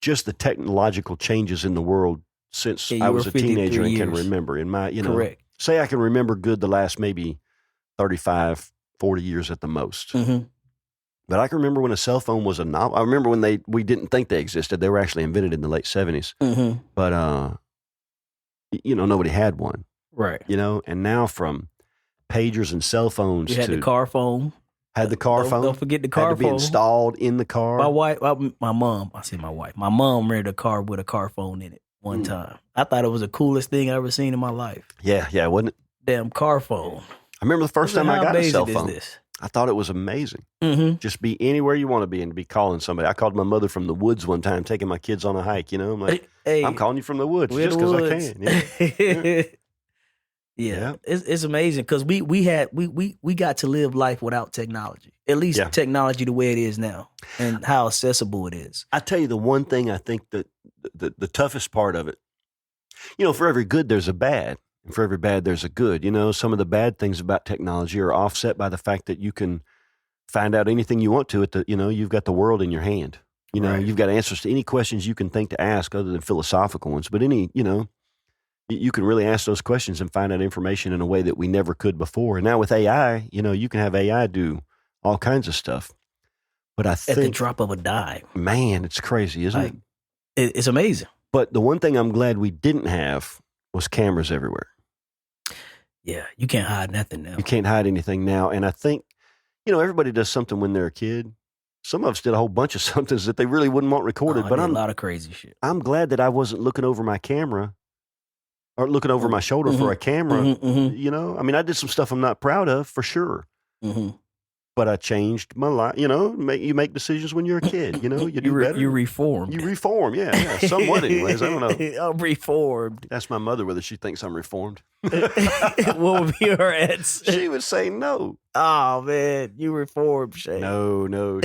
Speaker 1: Just the technological changes in the world since I was a teenager and can remember. In my,
Speaker 2: Correct.
Speaker 1: Say I can remember good the last maybe 35, 40 years at the most.
Speaker 2: Mm-hmm.
Speaker 1: But I can remember when a cell phone was a novel. I remember when we didn't think they existed. They were actually invented in the late 70s.
Speaker 2: Mm-hmm.
Speaker 1: But, nobody had one.
Speaker 2: Right.
Speaker 1: And now from pagers and cell phones
Speaker 2: You had the car phone.
Speaker 1: Had the car phone.
Speaker 2: Don't forget the car
Speaker 1: had to
Speaker 2: phone.
Speaker 1: be installed in the car.
Speaker 2: My wife, my mom, I say my wife. My mom rented a car with a car phone in it one time. I thought it was the coolest thing I ever seen in my life.
Speaker 1: Yeah, wasn't it?
Speaker 2: Damn car phone.
Speaker 1: I remember the first time I got a cell phone.
Speaker 2: This?
Speaker 1: I thought it was amazing.
Speaker 2: Mm-hmm.
Speaker 1: Just be anywhere you want to be and be calling somebody. I called my mother from the woods one time, taking my kids on a hike. I'm like,
Speaker 2: hey,
Speaker 1: I'm calling you from the woods just because I can.
Speaker 2: Yeah. It's amazing because we got to live life without technology. At least technology the way it is now and how accessible it is.
Speaker 1: I tell you, the one thing I think that the toughest part of it, for every good there's a bad, and for every bad there's a good. Some of the bad things about technology are offset by the fact that you can find out anything you want to you've got the world in your hand.
Speaker 2: Right.
Speaker 1: You've got answers to any questions you can think to ask other than philosophical ones. But you can really ask those questions and find out information in a way that we never could before. And now with AI, you can have AI do all kinds of stuff. But I think
Speaker 2: at the drop of a dime,
Speaker 1: man, it's crazy, isn't it?
Speaker 2: It's amazing.
Speaker 1: But the one thing I'm glad we didn't have was cameras everywhere.
Speaker 2: Yeah, you can't hide nothing now.
Speaker 1: You can't hide anything now. And I think, everybody does something when they're a kid. Some of us did a whole bunch of somethings that they really wouldn't want recorded. But
Speaker 2: a lot of crazy shit.
Speaker 1: I'm glad that I wasn't looking over my camera or looking over my shoulder for a camera. I mean, I did some stuff I'm not proud of for sure.
Speaker 2: Mm-hmm.
Speaker 1: But I changed my life. You make decisions when you're a kid. You do better.
Speaker 2: You reformed.
Speaker 1: You reform, yeah. Somewhat anyways. I don't know.
Speaker 2: I'm reformed.
Speaker 1: That's my mother, whether she thinks I'm reformed.
Speaker 2: What would be her answer?
Speaker 1: She would say no.
Speaker 2: Oh, man. You reformed, Shay.
Speaker 1: No.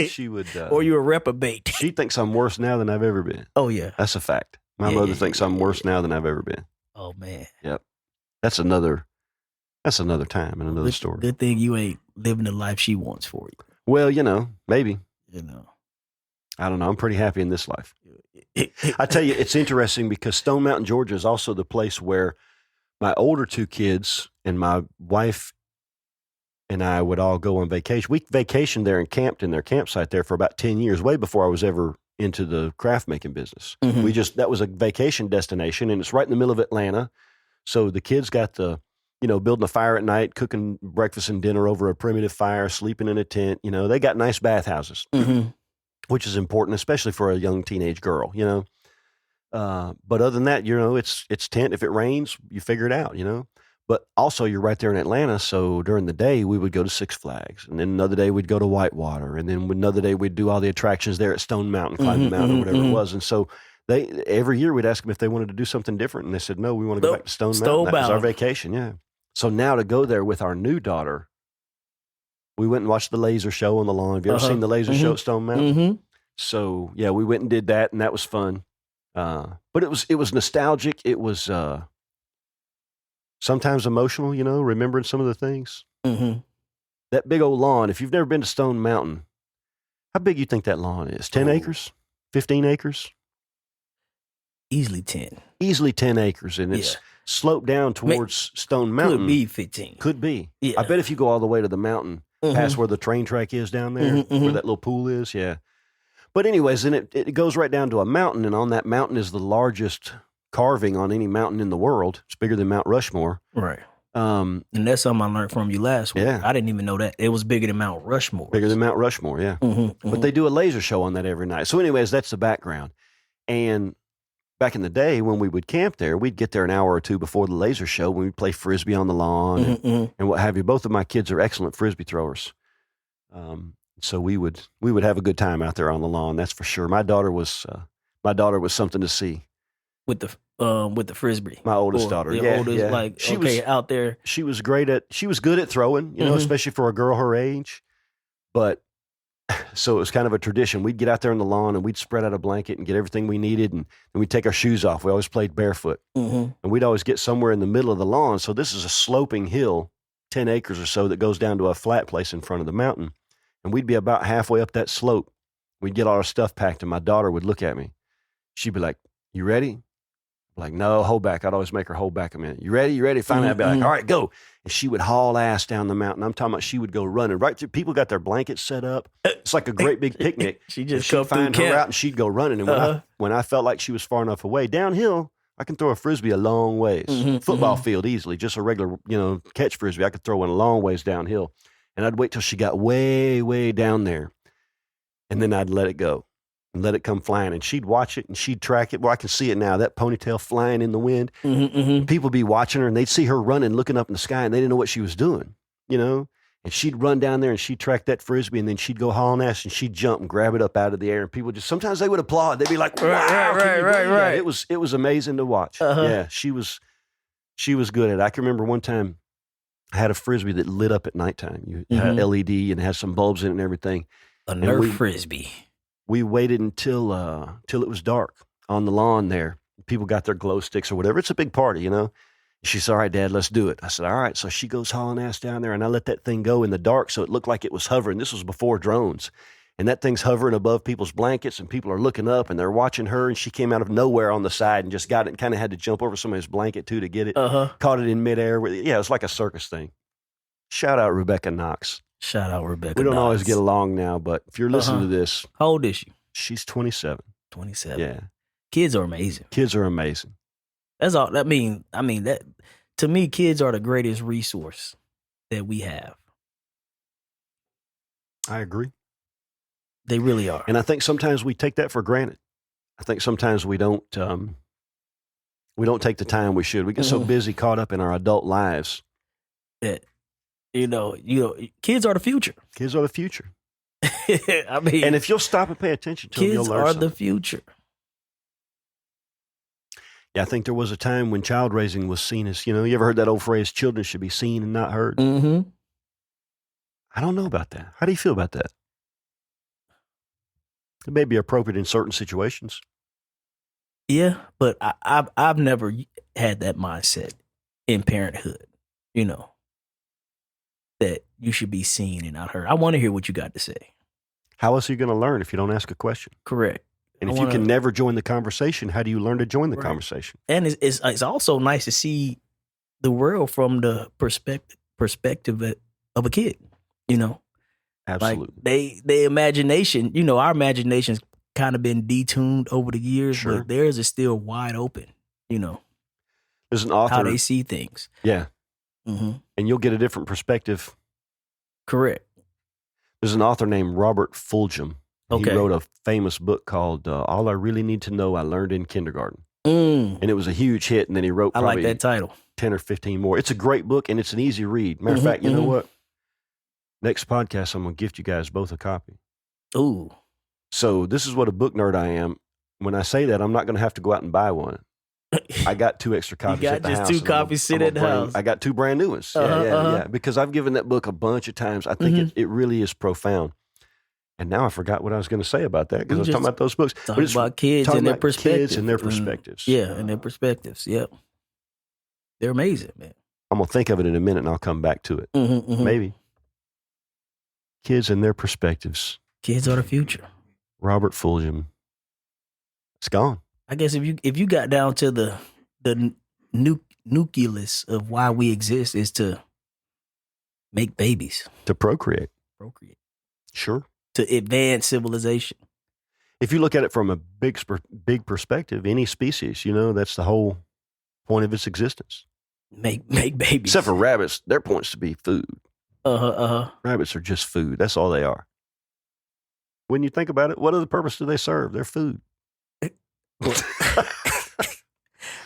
Speaker 1: She would.
Speaker 2: Or you a reprobate.
Speaker 1: She thinks I'm worse now than I've ever been.
Speaker 2: Oh, yeah.
Speaker 1: That's a fact. My mother thinks I'm worse now than I've ever been.
Speaker 2: Oh, man.
Speaker 1: Yep. That's another time and another story.
Speaker 2: Good thing you ain't living the life she wants for you.
Speaker 1: Well, maybe.
Speaker 2: I
Speaker 1: don't know. I'm pretty happy in this life. I tell you, it's interesting because Stone Mountain, Georgia is also the place where my older two kids and my wife and I would all go on vacation. We vacationed there and camped in their campsite there for about 10 years, way before I was ever into the craft making business.
Speaker 2: Mm-hmm.
Speaker 1: That was a vacation destination and it's right in the middle of Atlanta. So the kids got the, building a fire at night, cooking breakfast and dinner over a primitive fire, sleeping in a tent. They got nice bathhouses, which is important, especially for a young teenage girl, But other than that, it's tent. If it rains, you figure it out, But also you're right there in Atlanta. So during the day, we would go to Six Flags. And then another day we'd go to Whitewater. And then another day we'd do all the attractions there at Stone Mountain, climb the mountain or whatever it was. And so every year we'd ask them if they wanted to do something different. And they said, no, we want to go back to Stone Mountain. That was our vacation, yeah. So now to go there with our new daughter, we went and watched the laser show on the lawn. Have you ever seen the laser show at Stone Mountain?
Speaker 2: Mm-hmm.
Speaker 1: So yeah, we went and did that, and that was fun. But it was nostalgic. It was sometimes emotional, remembering some of the things.
Speaker 2: Mm-hmm.
Speaker 1: That big old lawn. If you've never been to Stone Mountain, how big you think that lawn is? 10 acres? 15 acres?
Speaker 2: Easily 10.
Speaker 1: Easily 10 acres, and it's sloped down towards Stone Mountain.
Speaker 2: Could be 15.
Speaker 1: Could be.
Speaker 2: Yeah.
Speaker 1: I bet if you go all the way to the mountain, past where the train track is down there, where that little pool is, yeah. But anyways, then it goes right down to a mountain, and on that mountain is the largest carving on any mountain in the world. It's bigger than Mount Rushmore.
Speaker 2: Right. And that's something I learned from you last week.
Speaker 1: Yeah.
Speaker 2: I didn't even know that. It was bigger than Mount Rushmore.
Speaker 1: Bigger than Mount Rushmore, yeah. But they do a laser show on that every night. So anyways, that's the background. And back in the day when we would camp there, we'd get there an hour or two before the laser show when we'd play Frisbee on the lawn and what have you. Both of my kids are excellent Frisbee throwers. So we would have a good time out there on the lawn. That's for sure. My daughter was something to see.
Speaker 2: With the frisbee.
Speaker 1: My oldest daughter.
Speaker 2: The oldest,
Speaker 1: yeah.
Speaker 2: like,
Speaker 1: She
Speaker 2: okay,
Speaker 1: was
Speaker 2: out there.
Speaker 1: She was good at throwing, especially for a girl her age. But so it was kind of a tradition. We'd get out there on the lawn and we'd spread out a blanket and get everything we needed. And we'd take our shoes off. We always played barefoot. And we'd always get somewhere in the middle of the lawn. So this is a sloping hill, 10 acres or so, that goes down to a flat place in front of the mountain. And we'd be about halfway up that slope. We'd get all our stuff packed and my daughter would look at me. She'd be like, "You ready?" I'm like, "No, hold back." I'd always make her hold back a minute. "You ready? You ready?" Finally, I'd be like, "All right, go." And she would haul ass down the mountain. I'm talking about she would go running right through. People got their blankets set up. It's like a great big picnic.
Speaker 2: She'd just
Speaker 1: she'd
Speaker 2: come through
Speaker 1: find her
Speaker 2: camp.
Speaker 1: route and she'd go running. And when I felt like she was far enough away, downhill, I can throw a frisbee a long ways. Football field easily, just a regular, catch frisbee. I could throw one a long ways downhill. And I'd wait till she got way, way down there. And then I'd let it go. And let it come flying, and she'd watch it and she'd track it. Well, I can see it now, that ponytail flying in the wind. People be watching her and they'd see her running, looking up in the sky, and they didn't know what she was doing, And she'd run down there and she'd track that frisbee, and then she'd go hauling ass and she'd jump and grab it up out of the air. And people sometimes they would applaud. They'd be like, "Wow, right. It was amazing to watch." Yeah, she was good at it. I can remember one time I had a frisbee that lit up at nighttime. You had LED and had some bulbs in it and everything.
Speaker 2: A Nerf frisbee.
Speaker 1: We waited until it was dark on the lawn there. People got their glow sticks or whatever. It's a big party, She said, "All right, Dad, let's do it." I said, "All right." So she goes hauling ass down there, and I let that thing go in the dark so it looked like it was hovering. This was before drones. And that thing's hovering above people's blankets, and people are looking up, and they're watching her, and she came out of nowhere on the side and just got it and kind of had to jump over somebody's blanket, too, to get it. Caught it in midair. Yeah, it was like a circus thing. Shout out Rebecca Knox.
Speaker 2: Shout out Rebecca.
Speaker 1: We don't always get along now, but if you're listening to this.
Speaker 2: How old is she?
Speaker 1: She's 27.
Speaker 2: 27.
Speaker 1: Yeah.
Speaker 2: Kids are amazing.
Speaker 1: Kids are amazing.
Speaker 2: That's all. I mean, that to me, kids are the greatest resource that we have.
Speaker 1: I agree.
Speaker 2: They really are.
Speaker 1: And I think sometimes we take that for granted. I think sometimes we don't take the time we should. We get so busy, caught up in our adult lives.
Speaker 2: That kids are the future.
Speaker 1: Kids are the future.
Speaker 2: I mean,
Speaker 1: and if you'll stop and pay attention to them, you'll learn something.
Speaker 2: Kids are the future.
Speaker 1: Yeah, I think there was a time when child raising was seen as, you ever heard that old phrase, children should be seen and not heard? I don't know about that. How do you feel about that? It may be appropriate in certain situations.
Speaker 2: Yeah, but I've never had that mindset in parenthood, that you should be seen and not heard. I want to hear what you got to say.
Speaker 1: How else are you going to learn if you don't ask a question?
Speaker 2: Correct.
Speaker 1: And if you can never join the conversation, how do you learn to join the conversation?
Speaker 2: And it's also nice to see the world from the perspective of a kid,
Speaker 1: Absolutely.
Speaker 2: Like they imagination, our imagination's kind of been detuned over the years, but theirs is still wide open,
Speaker 1: There's an author.
Speaker 2: How they see things.
Speaker 1: Yeah. And you'll get a different perspective.
Speaker 2: Correct.
Speaker 1: There's an author named Robert Fulghum.
Speaker 2: Okay.
Speaker 1: He wrote a famous book called All I Really Need to Know I Learned in Kindergarten. And it was a huge hit, and then he wrote probably
Speaker 2: I like that title.
Speaker 1: 10 or 15 more. It's a great book, and it's an easy read. Matter of fact, you know what? Next podcast, I'm going to gift you guys both a copy.
Speaker 2: Ooh.
Speaker 1: So this is what a book nerd I am. When I say that, I'm not going to have to go out and buy one. I got 2 extra copies at the house.
Speaker 2: You got just 2 copies sitting at the house.
Speaker 1: I got 2 brand new ones. Yeah. Because I've given that book a bunch of times. I think it really is profound. And now I forgot what I was going to say about that because I was talking about those books.
Speaker 2: Talking about kids and their perspectives.
Speaker 1: Kids and their perspectives.
Speaker 2: Yeah, and their perspectives. Yep. They're amazing, man.
Speaker 1: I'm going to think of it in a minute and I'll come back to it. Maybe. Kids and their perspectives.
Speaker 2: Kids are the future.
Speaker 1: Robert Fulghum. It's gone.
Speaker 2: I guess if you got down to the nucleus of why we exist is to make babies.
Speaker 1: To procreate. Sure.
Speaker 2: To advance civilization.
Speaker 1: If you look at it from a big perspective, any species, that's the whole point of its existence.
Speaker 2: Make babies.
Speaker 1: Except for rabbits, their point's to be food. Rabbits are just food. That's all they are. When you think about it, what other purpose do they serve? They're food.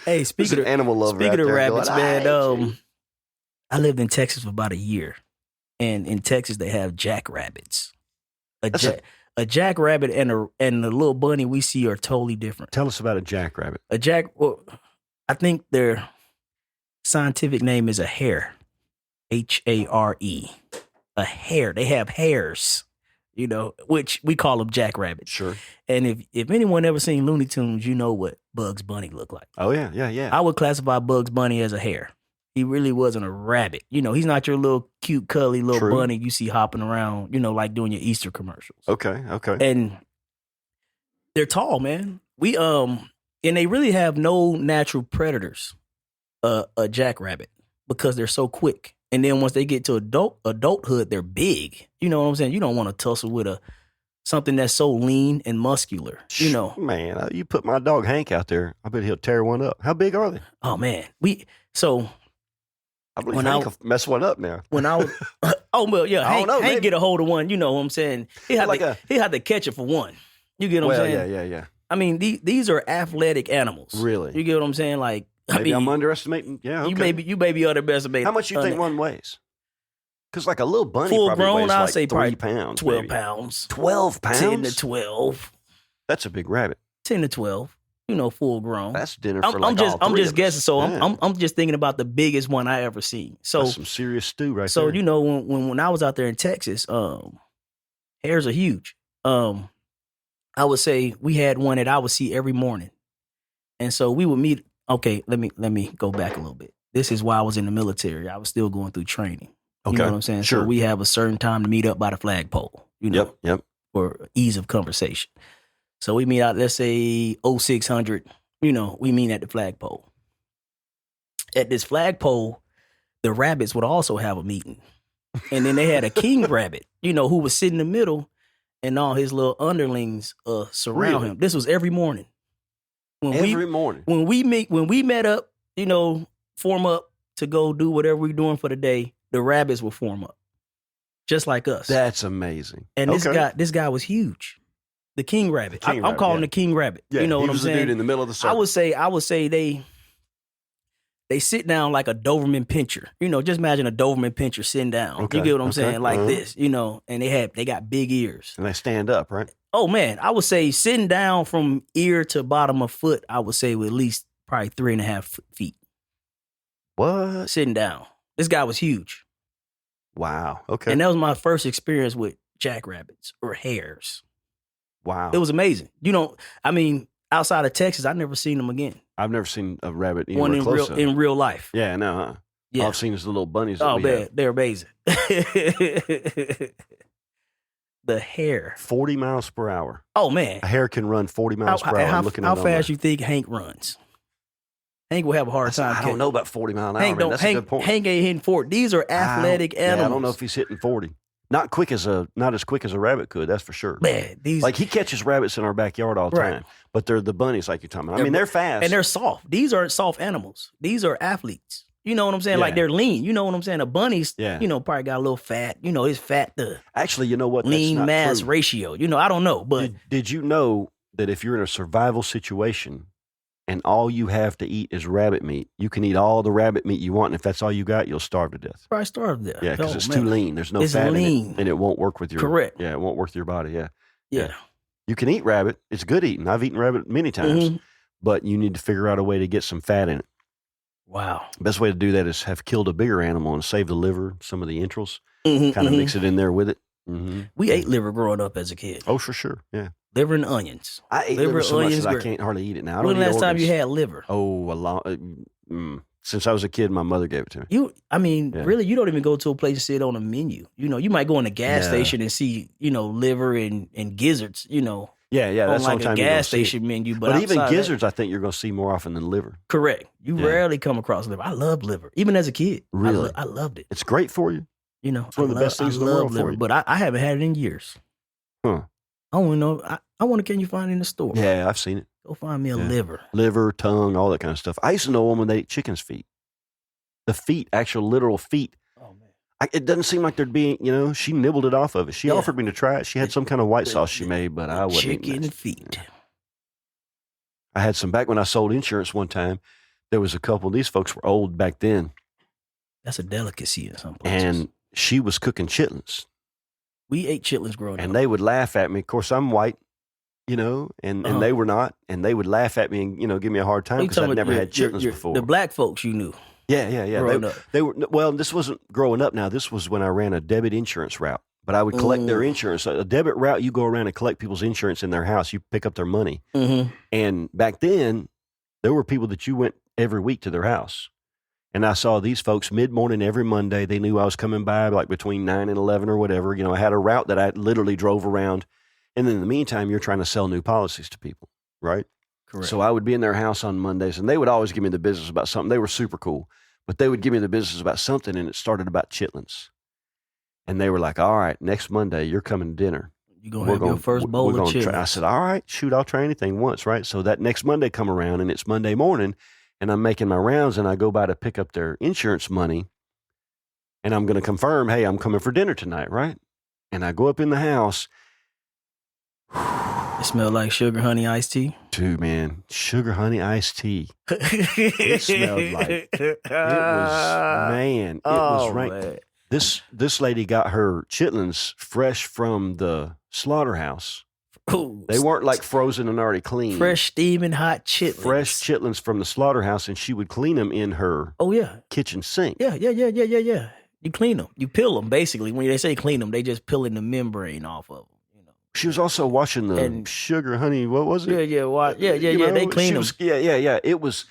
Speaker 2: Hey, speaking of
Speaker 1: animal lover,
Speaker 2: speaking of rabbits, man, I lived in Texas for about a year, and in Texas they have jackrabbits. A jackrabbit and the little bunny we see are totally different.
Speaker 1: Tell us about a jackrabbit.
Speaker 2: Well, I think their scientific name is a hare. Hare. A hare. They have hairs, which we call them jackrabbits.
Speaker 1: Sure.
Speaker 2: And if anyone ever seen Looney Tunes, you know what Bugs Bunny looked like.
Speaker 1: Oh, yeah.
Speaker 2: I would classify Bugs Bunny as a hare. He really wasn't a rabbit. He's not your little cute, cuddly little bunny you see hopping around, like doing your Easter commercials.
Speaker 1: Okay.
Speaker 2: And they're tall, man. And they really have no natural predators, a jackrabbit, because they're so quick. And then once they get to adulthood, they're big. You know what I'm saying? You don't want to tussle with something that's so lean and muscular,
Speaker 1: Man, you put my dog Hank out there, I bet he'll tear one up. How big are they?
Speaker 2: Oh, man.
Speaker 1: I believe Hank will mess one up now.
Speaker 2: When I was, Hank get a hold of one. You know what I'm saying? He had to catch it for one. You get what I'm saying?
Speaker 1: Yeah.
Speaker 2: I mean, these are athletic animals.
Speaker 1: Really?
Speaker 2: You get what I'm saying? Like,
Speaker 1: maybe I'm underestimating. Yeah, okay.
Speaker 2: You may be underestimating.
Speaker 1: How much you think one weighs? Because like a little bunny
Speaker 2: full
Speaker 1: probably
Speaker 2: grown,
Speaker 1: weighs
Speaker 2: I'll
Speaker 1: like
Speaker 2: say
Speaker 1: 3
Speaker 2: probably
Speaker 1: pounds.
Speaker 2: 12
Speaker 1: maybe.
Speaker 2: pounds.
Speaker 1: 12 pounds?
Speaker 2: 10 to 12.
Speaker 1: That's a big rabbit.
Speaker 2: 10 to 12. Full grown.
Speaker 1: That's dinner for
Speaker 2: I'm just guessing. So
Speaker 1: yeah.
Speaker 2: I'm just thinking about the biggest one I ever seen. So
Speaker 1: that's some serious stew right there.
Speaker 2: So when I was out there in Texas, hares are huge. I would say we had one that I would see every morning, and so we would meet. Okay, let me go back a little bit. This is why I was in the military. I was still going through training.
Speaker 1: Okay.
Speaker 2: You know what I'm saying?
Speaker 1: Sure.
Speaker 2: So we have a certain time to meet up by the flagpole.
Speaker 1: Yep.
Speaker 2: For ease of conversation. So we meet out, let's say 0600, we meet at the flagpole. At this flagpole, the rabbits would also have a meeting. And then they had a king rabbit, who would sit in the middle and all his little underlings surround him. This was every morning.
Speaker 1: Every morning.
Speaker 2: When we met up, form up to go do whatever we're doing for the day, the rabbits will form up. Just like us.
Speaker 1: That's amazing.
Speaker 2: And this guy was huge. The king rabbit. I'm calling the king rabbit.
Speaker 1: Yeah,
Speaker 2: you know what I'm saying?
Speaker 1: He was the dude in the middle of the circle.
Speaker 2: I would say they sit down like a Doberman pincher. Just imagine a Doberman pincher sitting down.
Speaker 1: Okay.
Speaker 2: You get what I'm saying? Like this, and they got big ears.
Speaker 1: And they stand up, right?
Speaker 2: Oh man, I would say sitting down from ear to bottom of foot, I would say with at least probably 3.5 feet.
Speaker 1: What?
Speaker 2: Sitting down. This guy was huge.
Speaker 1: Wow. Okay.
Speaker 2: And that was my first experience with jackrabbits or hares.
Speaker 1: Wow.
Speaker 2: It was amazing. Outside of Texas, I've never seen them again.
Speaker 1: I've never seen a rabbit anywhere close
Speaker 2: in real life.
Speaker 1: Yeah, no, huh?
Speaker 2: Yeah.
Speaker 1: All I've seen is the little bunnies.
Speaker 2: They're amazing. The hare.
Speaker 1: 40 miles per hour.
Speaker 2: Oh, man.
Speaker 1: A hare can run 40 miles per hour.
Speaker 2: How fast you think Hank runs? Hank will have a hard time.
Speaker 1: I don't know about 40 miles an hour, man. That's a good point.
Speaker 2: Hank ain't hitting 40. These are athletic animals.
Speaker 1: I don't know if he's hitting 40. Not as quick as a rabbit could, that's for sure.
Speaker 2: Man,
Speaker 1: like he catches rabbits in our backyard all the time, but they're the bunnies like you're talking about. They're fast.
Speaker 2: And they're soft. These aren't soft animals. These are athletes. You know what I'm saying? Yeah. Like they're lean. You know what I'm saying? A bunny's, probably got a little fat. His fat,
Speaker 1: actually, you know what?
Speaker 2: Lean
Speaker 1: That's not
Speaker 2: mass
Speaker 1: true.
Speaker 2: ratio. I don't know, but.
Speaker 1: Did you know that if you're in a survival situation and all you have to eat is rabbit meat, you can eat all the rabbit meat you want, and if that's all you got, you'll starve to death.
Speaker 2: Probably starve to death.
Speaker 1: Yeah, because it's too lean. There's no fat in it, and it won't work with your.
Speaker 2: Correct.
Speaker 1: Yeah, it won't work with your body. Yeah.
Speaker 2: Yeah.
Speaker 1: You can eat rabbit. It's good eating. I've eaten rabbit many times, but you need to figure out a way to get some fat in it.
Speaker 2: Wow.
Speaker 1: Best way to do that is have killed a bigger animal and save the liver, some of the entrails, kind of mix it in there with it. Mm-hmm.
Speaker 2: We ate liver growing up as a kid.
Speaker 1: Oh, for sure. Yeah.
Speaker 2: Liver and onions.
Speaker 1: I ate liver so much that I can't hardly eat it now.
Speaker 2: When the last time you had liver?
Speaker 1: Oh, a long. Since I was a kid, my mother gave it to me.
Speaker 2: Really, you don't even go to a place to see it on a menu. You might go in a gas station and see, liver and gizzards,
Speaker 1: Yeah, that's
Speaker 2: on
Speaker 1: like
Speaker 2: a gas station menu. But
Speaker 1: even gizzards, I think you're going to see more often than liver.
Speaker 2: Correct. You rarely come across liver. I love liver. Even as a kid.
Speaker 1: Really?
Speaker 2: I loved it.
Speaker 1: It's great for you.
Speaker 2: It's
Speaker 1: one of the best things in the world for you.
Speaker 2: But I haven't had it in years.
Speaker 1: Huh.
Speaker 2: I want to know. I wonder, can you find it in the store?
Speaker 1: Yeah, I've seen it.
Speaker 2: Go find me a liver.
Speaker 1: Liver, tongue, all that kind of stuff. I used to know a woman that ate chicken's feet. The feet, actual literal feet.
Speaker 2: Oh, man.
Speaker 1: It doesn't seem like there'd be, she nibbled it off of it. She offered me to try it. She had some kind of white sauce she made, but I wouldn't.
Speaker 2: Chicken feet.
Speaker 1: I had some back when I sold insurance one time. There was a couple. These folks were old back then.
Speaker 2: That's a delicacy in some places.
Speaker 1: And she was cooking chitlins.
Speaker 2: We ate chitlins growing up.
Speaker 1: And they would laugh at me. Of course, I'm white, you know, and they were not. And they would laugh at me and, you know, give me a hard time because I'd never had chitlins before.
Speaker 2: The black folks you knew.
Speaker 1: Yeah. They were, well, this wasn't growing up now. This was when I ran a debit insurance route. But I would collect their insurance. A debit route, you go around and collect people's insurance in their house. You pick up their money.
Speaker 2: Mm-hmm.
Speaker 1: And back then, there were people that you went every week to their house. And I saw these folks mid-morning every Monday. They knew I was coming by like between 9 and 11 or whatever. You know, I had a route that I literally drove around. And then in the meantime, you're trying to sell new policies to people, right?
Speaker 2: Correct.
Speaker 1: So I would be in their house on Mondays, and they would always give me the business about something. They were super cool. But they would give me the business about something, and it started about chitlins. And they were like, all right, next Monday, you're coming to dinner.
Speaker 2: You're going to have your first bowl of chitlins.
Speaker 1: I said, all right, shoot, I'll try anything once, right? So that next Monday come around, and it's Monday morning, and I'm making my rounds, and I go by to pick up their insurance money, and I'm going to confirm, hey, I'm coming for dinner tonight, right? And I go up in the house.
Speaker 2: It smelled like sugar honey iced tea?
Speaker 1: Dude, man, sugar honey iced tea. It smelled like, it was rank.
Speaker 2: Man.
Speaker 1: This lady got her chitlins fresh from the slaughterhouse.
Speaker 2: Ooh,
Speaker 1: they weren't like frozen and already clean.
Speaker 2: Fresh, steaming hot chitlins.
Speaker 1: Fresh chitlins from the slaughterhouse, and she would clean them in her kitchen sink.
Speaker 2: Yeah. You clean them. You peel them, basically. When they say clean them, they just peeling the membrane off of them. You know.
Speaker 1: She was also washing the sugar honey. What was it?
Speaker 2: Yeah. They clean them.
Speaker 1: Yeah. It was...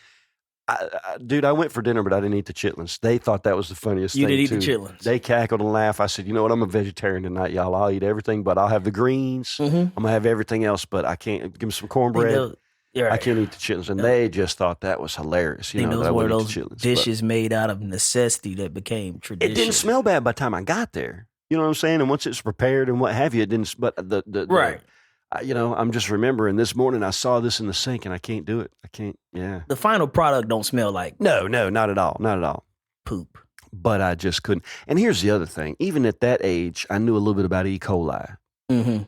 Speaker 1: dude, I went for dinner, but I didn't eat the chitlins. They thought that was the funniest thing,
Speaker 2: You didn't eat
Speaker 1: too.
Speaker 2: the chitlins.
Speaker 1: They cackled and laughed. I said, you know what? I'm a vegetarian tonight, y'all. I'll eat everything, but I'll have the greens.
Speaker 2: Mm-hmm.
Speaker 1: I'm going to have everything else, but I can't. Give me some cornbread. I can't eat the chitlins. And they just thought that was hilarious. You know, that I wouldn't eat the chitlins.
Speaker 2: Dishes made out of necessity that became tradition.
Speaker 1: It didn't smell bad by the time I got there. You know what I'm saying? And once it's prepared and what have you, it didn't. But
Speaker 2: right.
Speaker 1: You know, I'm just remembering this morning I saw this in the sink and I can't do it. I can't. Yeah.
Speaker 2: The final product don't smell like
Speaker 1: no, not at all, not at all.
Speaker 2: Poop.
Speaker 1: But I just couldn't. And here's the other thing. Even at that age, I knew a little bit about E. coli.
Speaker 2: Mm-hmm.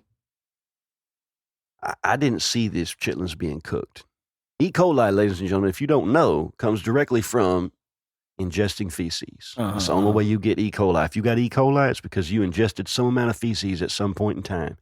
Speaker 1: I didn't see these chitlins being cooked. E. coli, ladies and gentlemen, if you don't know, comes directly from ingesting feces. It's the only way you get E. coli. If you got E. coli, it's because you ingested some amount of feces at some point in time.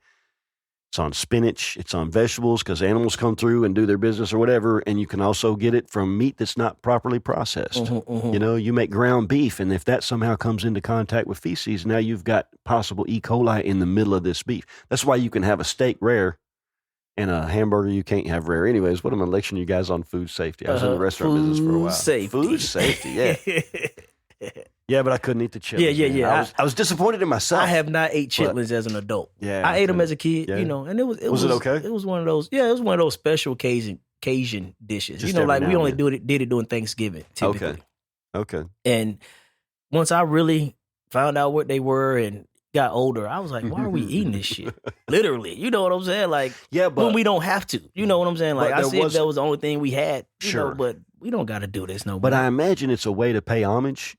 Speaker 1: It's on spinach. It's on vegetables because animals come through and do their business or whatever. And you can also get it from meat that's not properly processed. You know, you make ground beef, and if that somehow comes into contact with feces, now you've got possible E. coli in the middle of this beef. That's why you can have a steak rare and a hamburger you can't have rare. Anyways, what am I lecturing you guys on food safety? I was in the restaurant business for a while. Food safety, yeah. Yeah, but I couldn't eat the chitlins.
Speaker 2: Yeah.
Speaker 1: I was disappointed in myself.
Speaker 2: I have not ate chitlins as an adult.
Speaker 1: Yeah,
Speaker 2: I ate them as a kid, you know, and it was
Speaker 1: it okay?
Speaker 2: It was one of those. Yeah, it was one of those special Cajun dishes.
Speaker 1: Just
Speaker 2: you know, like we only
Speaker 1: did
Speaker 2: did it during Thanksgiving, typically.
Speaker 1: Okay.
Speaker 2: And once I really found out what they were and got older, I was like, why are we eating this shit? Literally, you know what I'm saying? Like,
Speaker 1: but
Speaker 2: when we don't have to, you know what I'm saying? Like, I said that was the only thing we had,
Speaker 1: sure,
Speaker 2: know, but we don't got to do this no more.
Speaker 1: But I imagine it's a way to pay homage.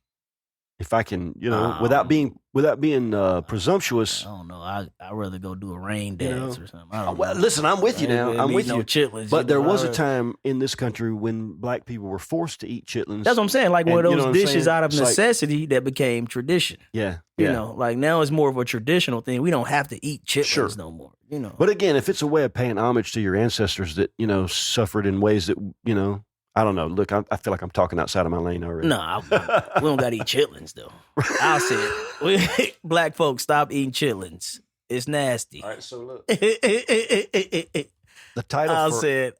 Speaker 1: If I can, you know, without being presumptuous.
Speaker 2: I don't know. I'd rather go do a rain dance or something. I don't
Speaker 1: well,
Speaker 2: know.
Speaker 1: Listen, I'm with you now. I'm with you.
Speaker 2: Chitlins,
Speaker 1: but there was a time in this country when black people were forced to eat chitlins.
Speaker 2: That's what I'm saying. Like one of those dishes out of
Speaker 1: it's
Speaker 2: necessity that became tradition.
Speaker 1: Yeah.
Speaker 2: You know, like now it's more of a traditional thing. We don't have to eat chitlins no more. You know.
Speaker 1: But again, if it's a way of paying homage to your ancestors that, you know, suffered in ways that, you know, I don't know. Look, I feel like I'm talking outside of my lane already.
Speaker 2: No, we don't got to eat chitlins, though. I'll say it. Black folks, stop eating chitlins. It's nasty.
Speaker 1: All right, so look. The title
Speaker 2: I'll say it.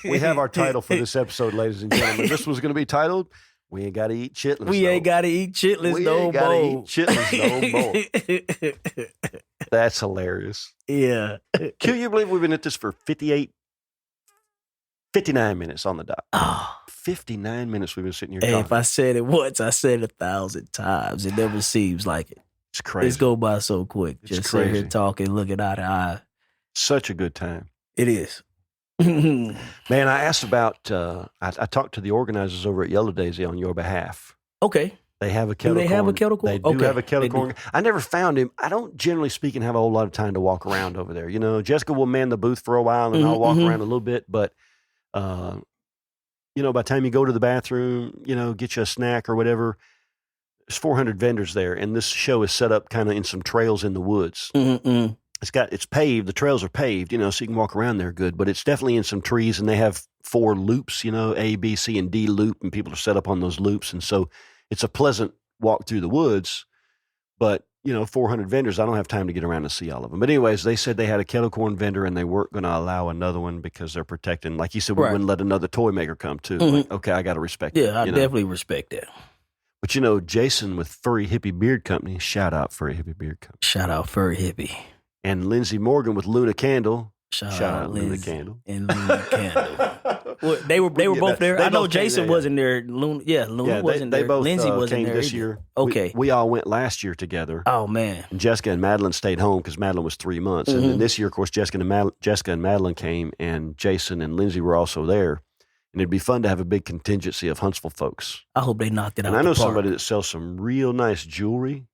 Speaker 1: We have our title for this episode, ladies and gentlemen. This was going to be titled, We Ain't Gotta Eat Chitlins
Speaker 2: We Ain't Gotta Eat Chitlins No More.
Speaker 1: We Ain't Gotta Eat Chitlins No More. That's hilarious.
Speaker 2: Yeah.
Speaker 1: Can you believe we've been at this for 59 minutes on the dot. 59 minutes we've been sitting here talking.
Speaker 2: If I said it once, I said it 1,000 times. It never seems like it.
Speaker 1: It's crazy.
Speaker 2: It's go by so quick.
Speaker 1: It's
Speaker 2: just
Speaker 1: crazy.
Speaker 2: sit here talking, looking eye to eye.
Speaker 1: Such a good time.
Speaker 2: It is.
Speaker 1: Man, I asked about, I talked to the organizers over at Yellow Daisy on your behalf.
Speaker 2: Okay.
Speaker 1: They have a kettle corn.
Speaker 2: Do they have a kettle corn?
Speaker 1: They do have a kettle corn. I never found him. I don't, generally speaking, have a whole lot of time to walk around over there. You know, Jessica will man the booth for a while, and I'll walk around a little bit. But, you know, by the time you go to the bathroom, you know, get you a snack or whatever, There's 400 vendors there, and this show is set up kind of in some trails in the woods.
Speaker 2: Mm-mm.
Speaker 1: It's paved. The trails are paved, so you can walk around there good. But it's definitely in some trees, and they have 4 loops, A, B, C, and D loop, and people are set up on those loops, and so it's a pleasant walk through the woods. But 400 vendors, I don't have time to get around to see all of them. But anyways, they said they had a kettle corn vendor, and they weren't going to allow another one because they're protecting. Like you said, we wouldn't let another toy maker come too.
Speaker 2: Mm-hmm.
Speaker 1: Like, okay, I got to respect.
Speaker 2: Yeah, I definitely respect that.
Speaker 1: But Jason with Furry Hippie Beard Company, shout out Furry Hippie Beard Company.
Speaker 2: Shout out Furry Hippie.
Speaker 1: And Lindsey Morgan with Luna Candle.
Speaker 2: Shout out
Speaker 1: Luna Candle.
Speaker 2: And Luna Candle. Well, they were both there. I know Jason wasn't there. Luna wasn't there.
Speaker 1: They both
Speaker 2: Lindsey wasn't
Speaker 1: came
Speaker 2: there
Speaker 1: this
Speaker 2: either.
Speaker 1: year.
Speaker 2: Okay.
Speaker 1: We all went last year together.
Speaker 2: Oh, man.
Speaker 1: And Jessica and Madeline stayed home because Madeline was 3 months. And then this year, of course, Jessica and Madeline came, and Jason and Lindsey were also there. And it'd be fun to have a big contingency of Huntsville folks.
Speaker 2: I hope they knocked it out.
Speaker 1: And I know
Speaker 2: the park.
Speaker 1: somebody that sells some real nice jewelry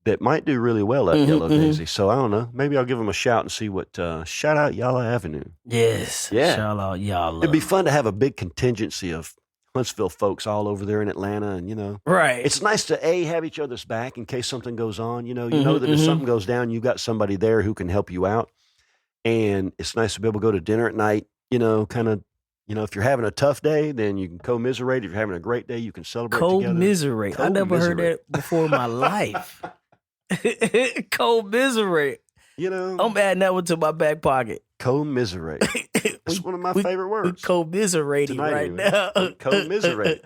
Speaker 1: that might do really well at Yellow Daisy. So I don't know. Maybe I'll give them a shout and see what. Shout out Yala Avenue.
Speaker 2: Yes.
Speaker 1: Yeah.
Speaker 2: Shout out Yala.
Speaker 1: It'd be fun to have a big contingency of Huntsville folks all over there in Atlanta, and
Speaker 2: Right.
Speaker 1: it's nice to have each other's back in case something goes on. You know that if something goes down, you got somebody there who can help you out, and it's nice to be able to go to dinner at night. Kind of. If you're having a tough day, then you can commiserate. If you're having a great day, you can celebrate together.
Speaker 2: Commiserate. I never heard that before in my life. Commiserate. I'm adding that one to my back pocket.
Speaker 1: Commiserate. That's one of my favorite words.
Speaker 2: We're commiserating right now.
Speaker 1: Commiserate.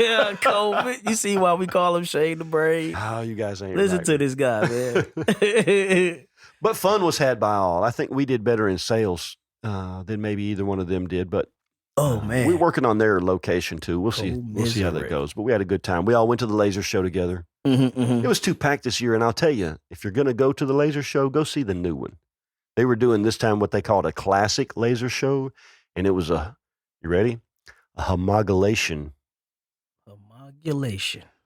Speaker 2: Yeah, you see why we call him Shane the Brave?
Speaker 1: Oh, you guys ain't
Speaker 2: Listen
Speaker 1: right.
Speaker 2: to this guy, man.
Speaker 1: But fun was had by all. I think we did better in sales than maybe either one of them did. But
Speaker 2: man,
Speaker 1: we're working on their location too. We'll see. We'll see how that goes. But we had a good time. We all went to the laser show together. It was too packed this year, and I'll tell you, if you're going to go to the laser show, go see the new one. They were doing this time what they called a classic laser show, and it was you ready? A homologation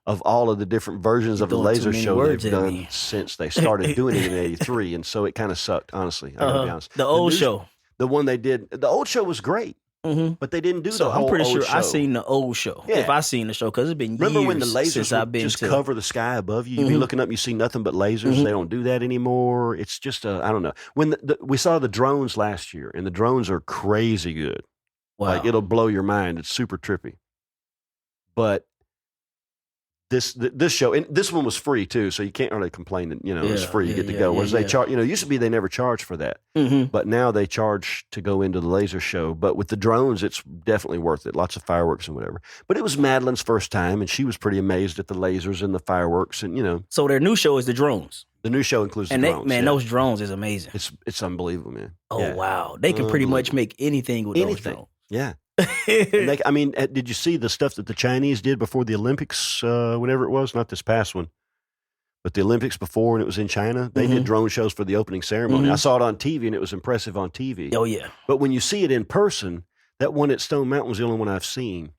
Speaker 1: of all of the different versions of the laser show they've done since they started doing it in '83, and so it kind of sucked. Honestly, I gotta be honest.
Speaker 2: The old show,
Speaker 1: the one they did, the old show was great. But they didn't do the whole
Speaker 2: I'm pretty sure
Speaker 1: show.
Speaker 2: I seen the old show.
Speaker 1: Yeah.
Speaker 2: If I seen the show, because it's been
Speaker 1: Remember
Speaker 2: years
Speaker 1: when the lasers
Speaker 2: since I've been
Speaker 1: just
Speaker 2: to
Speaker 1: cover the sky above you? You'd be looking up, you see nothing but lasers. They don't do that anymore. It's just I don't know. When we saw the drones last year, and the drones are crazy good.
Speaker 2: Wow.
Speaker 1: Like it'll blow your mind. It's super trippy. But this show, and this one was free too, so you can't really complain that it's free. You get to go. Whereas they charge, used to be they never charged for that, but now they charge to go into the laser show. But with the drones, it's definitely worth it. Lots of fireworks and whatever. But it was Madeline's first time, and she was pretty amazed at the lasers and the fireworks, and
Speaker 2: So their new show is the drones.
Speaker 1: The new show includes the drones.
Speaker 2: Those drones is amazing.
Speaker 1: It's unbelievable, man.
Speaker 2: Oh wow, they can pretty much make anything with those drones.
Speaker 1: Yeah. Did you see the stuff that the Chinese did before the Olympics, whenever it was? Not this past one, but the Olympics before, and it was in China. They did drone shows for the opening ceremony. I saw it on TV, and it was impressive on TV.
Speaker 2: Oh, yeah.
Speaker 1: But when you see it in person, that one at Stone Mountain was the only one I've seen.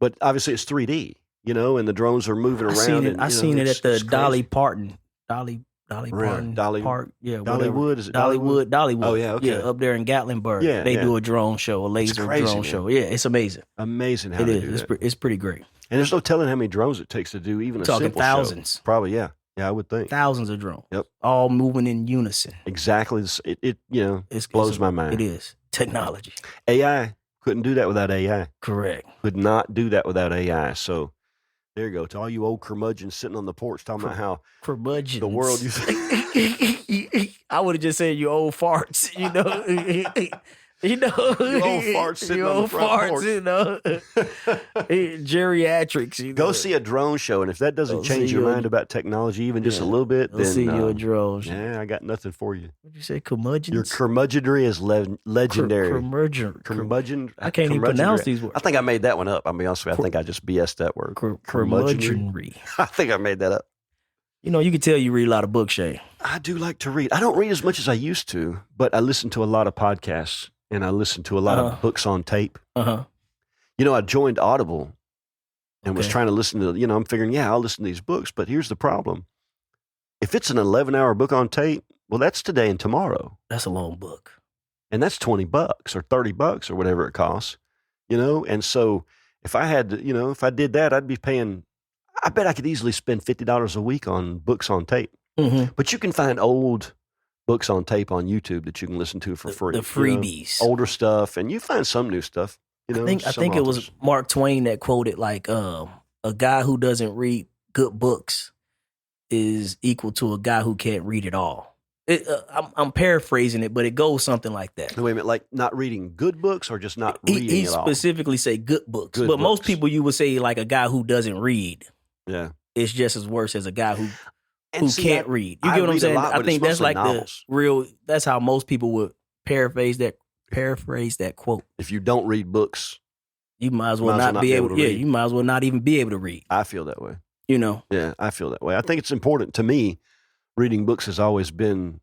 Speaker 1: But obviously it's 3D, and the drones are moving around.
Speaker 2: I seen it at the Dolly Parton Park. Yeah,
Speaker 1: Dollywood, is it
Speaker 2: Dollywood?
Speaker 1: Oh yeah, okay.
Speaker 2: Yeah, up there in Gatlinburg.
Speaker 1: Yeah,
Speaker 2: they do a drone show, a laser drone show. Yeah, it's amazing.
Speaker 1: Amazing how
Speaker 2: it
Speaker 1: they
Speaker 2: is.
Speaker 1: do that.
Speaker 2: It's pretty great.
Speaker 1: And there's no telling how many drones it takes to do even a simple
Speaker 2: thousands.
Speaker 1: show. Probably, yeah. Yeah, I would think.
Speaker 2: Thousands of drones.
Speaker 1: Yep.
Speaker 2: All moving in unison.
Speaker 1: Exactly. It blows my mind.
Speaker 2: It is. Technology.
Speaker 1: AI. Couldn't do that without AI.
Speaker 2: Correct.
Speaker 1: Could not do that without AI. So there you go. To all you old curmudgeons sitting on the porch talking about how
Speaker 2: curmudgeons.
Speaker 1: The world
Speaker 2: I would have just said you old farts, You old
Speaker 1: farts sitting on the front porch.
Speaker 2: Geriatrics.
Speaker 1: Go see a drone show, and if that doesn't change your mind about technology even just a little bit, then
Speaker 2: see you a drone show.
Speaker 1: Yeah, I got nothing for you.
Speaker 2: What did you say, curmudgeons?
Speaker 1: Your curmudgeonry is legendary.
Speaker 2: Curmudgeon. I can't even pronounce these words.
Speaker 1: I think I made that one up. I'll be honest with you. I think I just BS'd that word.
Speaker 2: Curmudgeonry.
Speaker 1: I think I made that up.
Speaker 2: You can tell you read a lot of books, Shane.
Speaker 1: I do like to read. I don't read as much as I used to, but I listen to a lot of podcasts. And I listened to a lot of books on tape. I joined Audible and was trying to listen to, I'm figuring, I'll listen to these books. But here's the problem. If it's an 11-hour book on tape, well, that's today and tomorrow.
Speaker 2: That's a long book.
Speaker 1: And that's $20 or $30 or whatever it costs, And so if I had to, if I did that, I'd be paying, I bet I could easily spend $50 a week on books on tape.
Speaker 2: Mm-hmm.
Speaker 1: But you can find old books on tape on YouTube that you can listen to for free.
Speaker 2: The freebies.
Speaker 1: Older stuff, and you find some new stuff. I
Speaker 2: think it was Mark Twain that quoted like a guy who doesn't read good books is equal to a guy who can't read at all. I'm paraphrasing it, but it goes something like that.
Speaker 1: Wait a minute, like not reading good books or just not reading
Speaker 2: He
Speaker 1: at all?
Speaker 2: specifically say good books.
Speaker 1: Good
Speaker 2: but
Speaker 1: books.
Speaker 2: most people you would say like a guy who doesn't read.
Speaker 1: Yeah.
Speaker 2: It's just as worse as a guy who can't read. You
Speaker 1: I
Speaker 2: get what I'm
Speaker 1: read a
Speaker 2: saying?
Speaker 1: lot,
Speaker 2: I
Speaker 1: but
Speaker 2: think
Speaker 1: it's
Speaker 2: that's like
Speaker 1: novels.
Speaker 2: the real, that's how most people would paraphrase that quote.
Speaker 1: If you don't read books,
Speaker 2: you might as well not be able to read. You might as well not even be able to read.
Speaker 1: I feel that way.
Speaker 2: You know?
Speaker 1: Yeah, I feel that way. I think it's important to me. Reading books has always been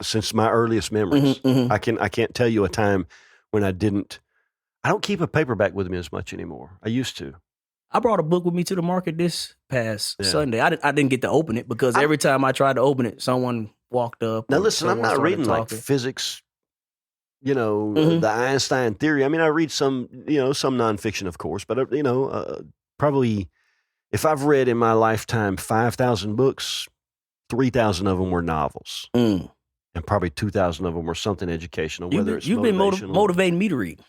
Speaker 1: since my earliest memories.
Speaker 2: Mm-hmm.
Speaker 1: I can't tell you a time when I didn't. I don't keep a paperback with me as much anymore. I used to.
Speaker 2: I brought a book with me to the market this past Sunday. I didn't get to open it because every time I tried to open it, someone walked up.
Speaker 1: Now listen, I'm not reading like physics,
Speaker 2: Mm-hmm.
Speaker 1: the Einstein theory. I mean, I read some nonfiction, of course, but probably if I've read in my lifetime 5,000 books, 3,000 of them were novels, and probably 2,000 of them were something educational.
Speaker 2: You've been motivating me to read.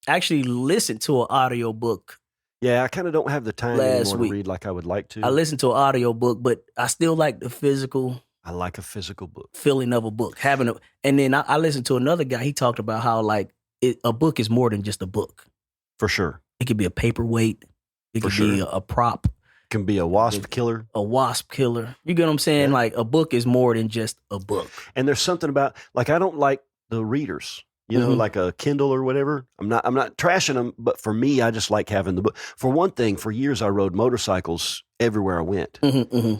Speaker 2: I actually listened to an audio book.
Speaker 1: Yeah, I kind of don't have the time anymore to read like I would like to.
Speaker 2: I listened to an audio book, but I still like the physical.
Speaker 1: I like a physical book.
Speaker 2: Feeling of a book. And then I listened to another guy. He talked about how like a book is more than just a book.
Speaker 1: For sure.
Speaker 2: It could be a paperweight. It could be a prop.
Speaker 1: It can be a wasp killer.
Speaker 2: A wasp killer. You get what I'm saying?
Speaker 1: Yeah.
Speaker 2: Like a book is more than just a book.
Speaker 1: And there's something about, like, I don't like the readers. Like a Kindle or whatever. I'm not trashing them, but for me, I just like having the book. For one thing, for years I rode motorcycles everywhere I went.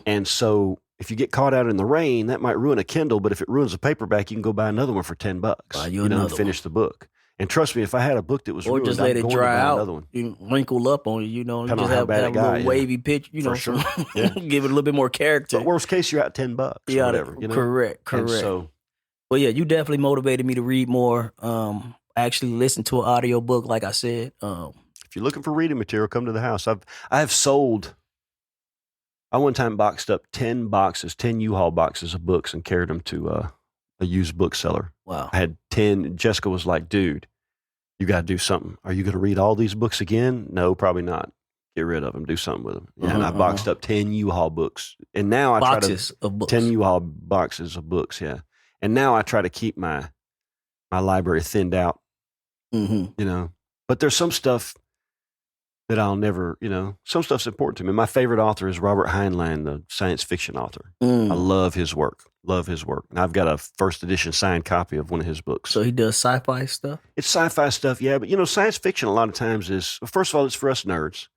Speaker 1: And so if you get caught out in the rain, that might ruin a Kindle, but if it ruins a paperback, you can go buy another one for $10. And finish the book. And trust me, if I had a book that was ruined,
Speaker 2: just let it dry out.
Speaker 1: Another one.
Speaker 2: You wrinkle up on it,
Speaker 1: and
Speaker 2: just have a little wavy pitch,
Speaker 1: for sure.
Speaker 2: Give it a little bit more character.
Speaker 1: But worst case, you're out $10
Speaker 2: yeah,
Speaker 1: or whatever.
Speaker 2: Correct.
Speaker 1: And so,
Speaker 2: well, yeah, you definitely motivated me to read more. I actually listened to an audio book, like I said.
Speaker 1: If you're looking for reading material, come to the house. I have sold. I one time boxed up 10 U-Haul boxes of books and carried them to a used bookseller.
Speaker 2: Wow.
Speaker 1: I had 10. Jessica was like, dude, you got to do something. Are you going to read all these books again? No, probably not. Get rid of them. Do something with them. And I boxed up 10 U-Haul books. And now I
Speaker 2: boxes of books.
Speaker 1: 10 U-Haul boxes of books, yeah. And now I try to keep my library thinned out, But there's some stuff that I'll never, some stuff's important to me. My favorite author is Robert Heinlein, the science fiction author. I love his work. And I've got a first edition signed copy of one of his books.
Speaker 2: So he does sci-fi stuff?
Speaker 1: It's sci-fi stuff, yeah. But, science fiction a lot of times is, first of all, it's for us nerds.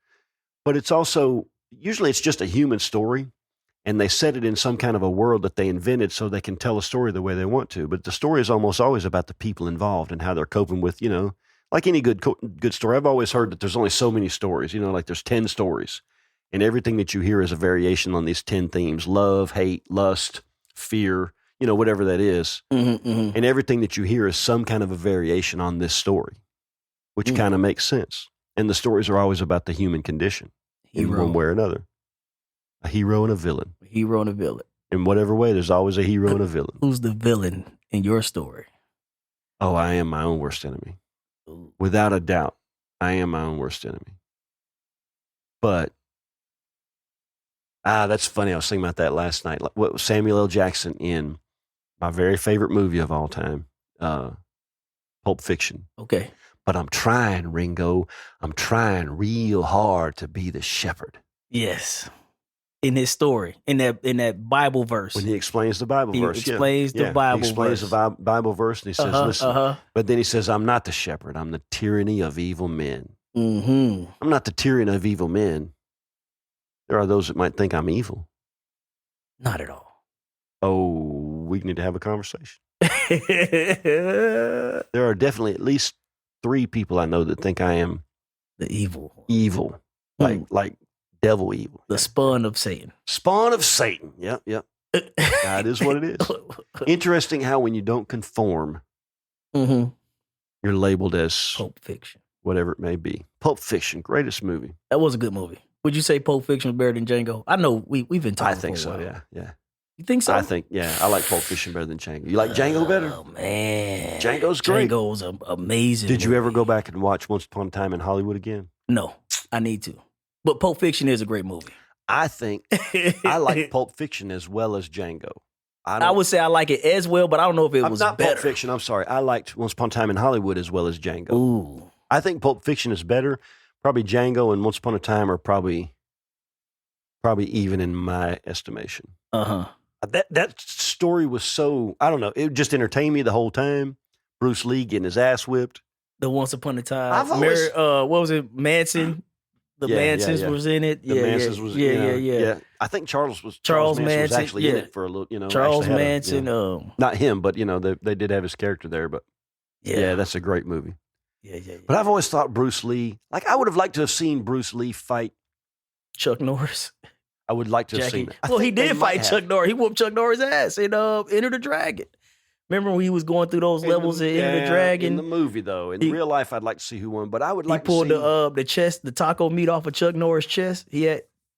Speaker 1: But it's also, usually it's just a human story. And they set it in some kind of a world that they invented so they can tell a story the way they want to. But the story is almost always about the people involved and how they're coping with, like any good story. I've always heard that there's only so many stories, like there's 10 stories. And everything that you hear is a variation on these 10 themes: love, hate, lust, fear, whatever that is. And everything that you hear is some kind of a variation on this story, which kind of makes sense. And the stories are always about the human condition in one way or another. A hero and a villain.
Speaker 2: A hero and a villain.
Speaker 1: In whatever way, there's always a hero and a villain.
Speaker 2: Who's the villain in your story?
Speaker 1: Oh, I am my own worst enemy.
Speaker 2: Ooh.
Speaker 1: Without a doubt, I am my own worst enemy. But, that's funny. I was thinking about that last night. What was Samuel L. Jackson in my very favorite movie of all time, Pulp Fiction.
Speaker 2: Okay.
Speaker 1: But I'm trying, Ringo. I'm trying real hard to be the shepherd.
Speaker 2: Yes. In his story, in that Bible verse.
Speaker 1: When he explains the Bible verse.
Speaker 2: He explains the Bible verse.
Speaker 1: He explains the Bible verse and he says, listen. But then he says, I'm not the shepherd. I'm the tyranny of evil men. I'm not the tyranny of evil men. There are those that might think I'm evil.
Speaker 2: Not at all.
Speaker 1: Oh, we need to have a conversation. There are definitely at least 3 people I know that think I am
Speaker 2: the evil.
Speaker 1: Evil. Like devil evil.
Speaker 2: The spawn of Satan.
Speaker 1: Spawn of Satan. Yep. That is what it is. Interesting how when you don't conform, you're labeled as
Speaker 2: Pulp Fiction.
Speaker 1: Whatever it may be. Pulp Fiction, greatest movie.
Speaker 2: That was a good movie. Would you say Pulp Fiction is better than Django? I know we've been talking.
Speaker 1: I think
Speaker 2: for a
Speaker 1: so.
Speaker 2: while.
Speaker 1: Yeah.
Speaker 2: You think so?
Speaker 1: I think I like Pulp Fiction better than Django. You like Django better?
Speaker 2: Oh man,
Speaker 1: Django's great.
Speaker 2: Django's amazing.
Speaker 1: Did you ever go back and watch Once Upon a Time in Hollywood again?
Speaker 2: No, I need to. But Pulp Fiction is a great movie.
Speaker 1: I think I like Pulp Fiction as well as Django.
Speaker 2: I would say I like it as well, but I don't know if it was
Speaker 1: not
Speaker 2: better.
Speaker 1: Pulp Fiction. I'm sorry. I liked Once Upon a Time in Hollywood as well as Django.
Speaker 2: Ooh,
Speaker 1: I think Pulp Fiction is better. Probably Django and Once Upon a Time are probably even in my estimation. That story was so, I don't know, it just entertained me the whole time. Bruce Lee getting his ass whipped.
Speaker 2: The Once Upon a Time.
Speaker 1: I've always,
Speaker 2: what was it? Manson. The Mansons was in it.
Speaker 1: The Mansons was, yeah. I think Charles Manson was actually in it for a little,
Speaker 2: Charles Manson.
Speaker 1: Not him, but they did have his character there. But yeah, that's a great movie.
Speaker 2: Yeah.
Speaker 1: But I've always thought Bruce Lee, like I would have liked to have seen Bruce Lee fight
Speaker 2: Chuck Norris.
Speaker 1: I would like to have seen that.
Speaker 2: Well, he did fight Chuck Norris. He whooped Chuck Norris' ass in Enter the Dragon. Remember when he was going through those levels in Enter the Dragon?
Speaker 1: In the movie, though. In real life, I'd like to see who won, but I would like to see...
Speaker 2: He pulled the chest, the taco meat off of Chuck Norris' chest.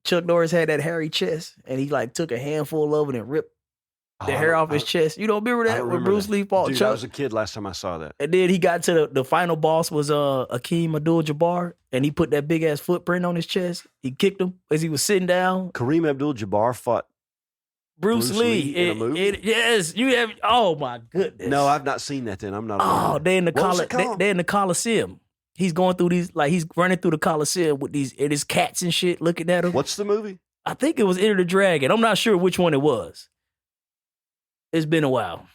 Speaker 2: Chuck Norris had that hairy chest, and he took a handful of it and ripped the hair off his chest. You don't remember that when Bruce Lee fought Chuck?
Speaker 1: I was a kid last time I saw that.
Speaker 2: And then he got to the final boss was Akeem Abdul-Jabbar, and he put that big ass footprint on his chest. He kicked him as he was sitting down.
Speaker 1: Kareem Abdul-Jabbar fought
Speaker 2: Bruce Lee
Speaker 1: in a movie?
Speaker 2: Yes, you have. Oh my goodness!
Speaker 1: No, I've not seen that. Then I'm not.
Speaker 2: Oh, they're in the Coliseum. He's going through these he's running through the Coliseum with his cats and shit looking at him.
Speaker 1: What's the movie?
Speaker 2: I think it was Enter the Dragon. I'm not sure which one it was. It's been a while.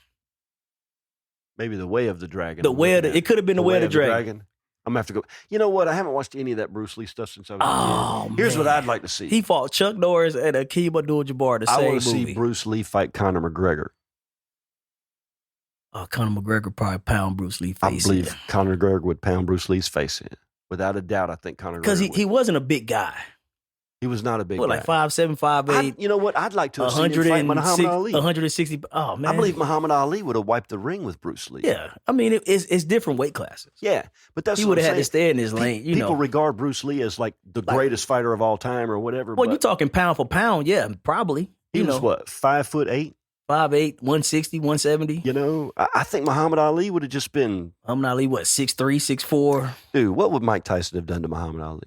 Speaker 1: Maybe The Way of the Dragon.
Speaker 2: It could have been The Way of the Dragon.
Speaker 1: I'm going to have to go. You know what? I haven't watched any of that Bruce Lee stuff since I was a kid. Here's what I'd like to see.
Speaker 2: He fought Chuck Norris and Akeem Abdul-Jabbar the same movie.
Speaker 1: I want to see Bruce Lee fight Conor McGregor.
Speaker 2: Conor McGregor probably pound Bruce Lee's face.
Speaker 1: I believe Conor McGregor would pound Bruce Lee's face in. Without a doubt, I think Conor McGregor would.
Speaker 2: Because he wasn't a big guy.
Speaker 1: He was not a big guy.
Speaker 2: Like 5'7", 5'8".
Speaker 1: You know what? I'd like to have seen him fight Muhammad Ali.
Speaker 2: 160. Oh, man.
Speaker 1: I believe Muhammad Ali would have wiped the ring with Bruce Lee.
Speaker 2: Yeah. I mean, it's different weight classes.
Speaker 1: Yeah. But that's
Speaker 2: he
Speaker 1: what
Speaker 2: would have had to stay in his lane.
Speaker 1: People regard Bruce Lee as like the greatest fighter of all time or whatever.
Speaker 2: Well, you're talking pound for pound. Yeah, probably.
Speaker 1: He was what, 5'8"?
Speaker 2: 5'8", 160, 170.
Speaker 1: You know, I think Muhammad Ali would have just been...
Speaker 2: Muhammad Ali, what, 6'3", 6'4"?
Speaker 1: Dude, what would Mike Tyson have done to Muhammad Ali?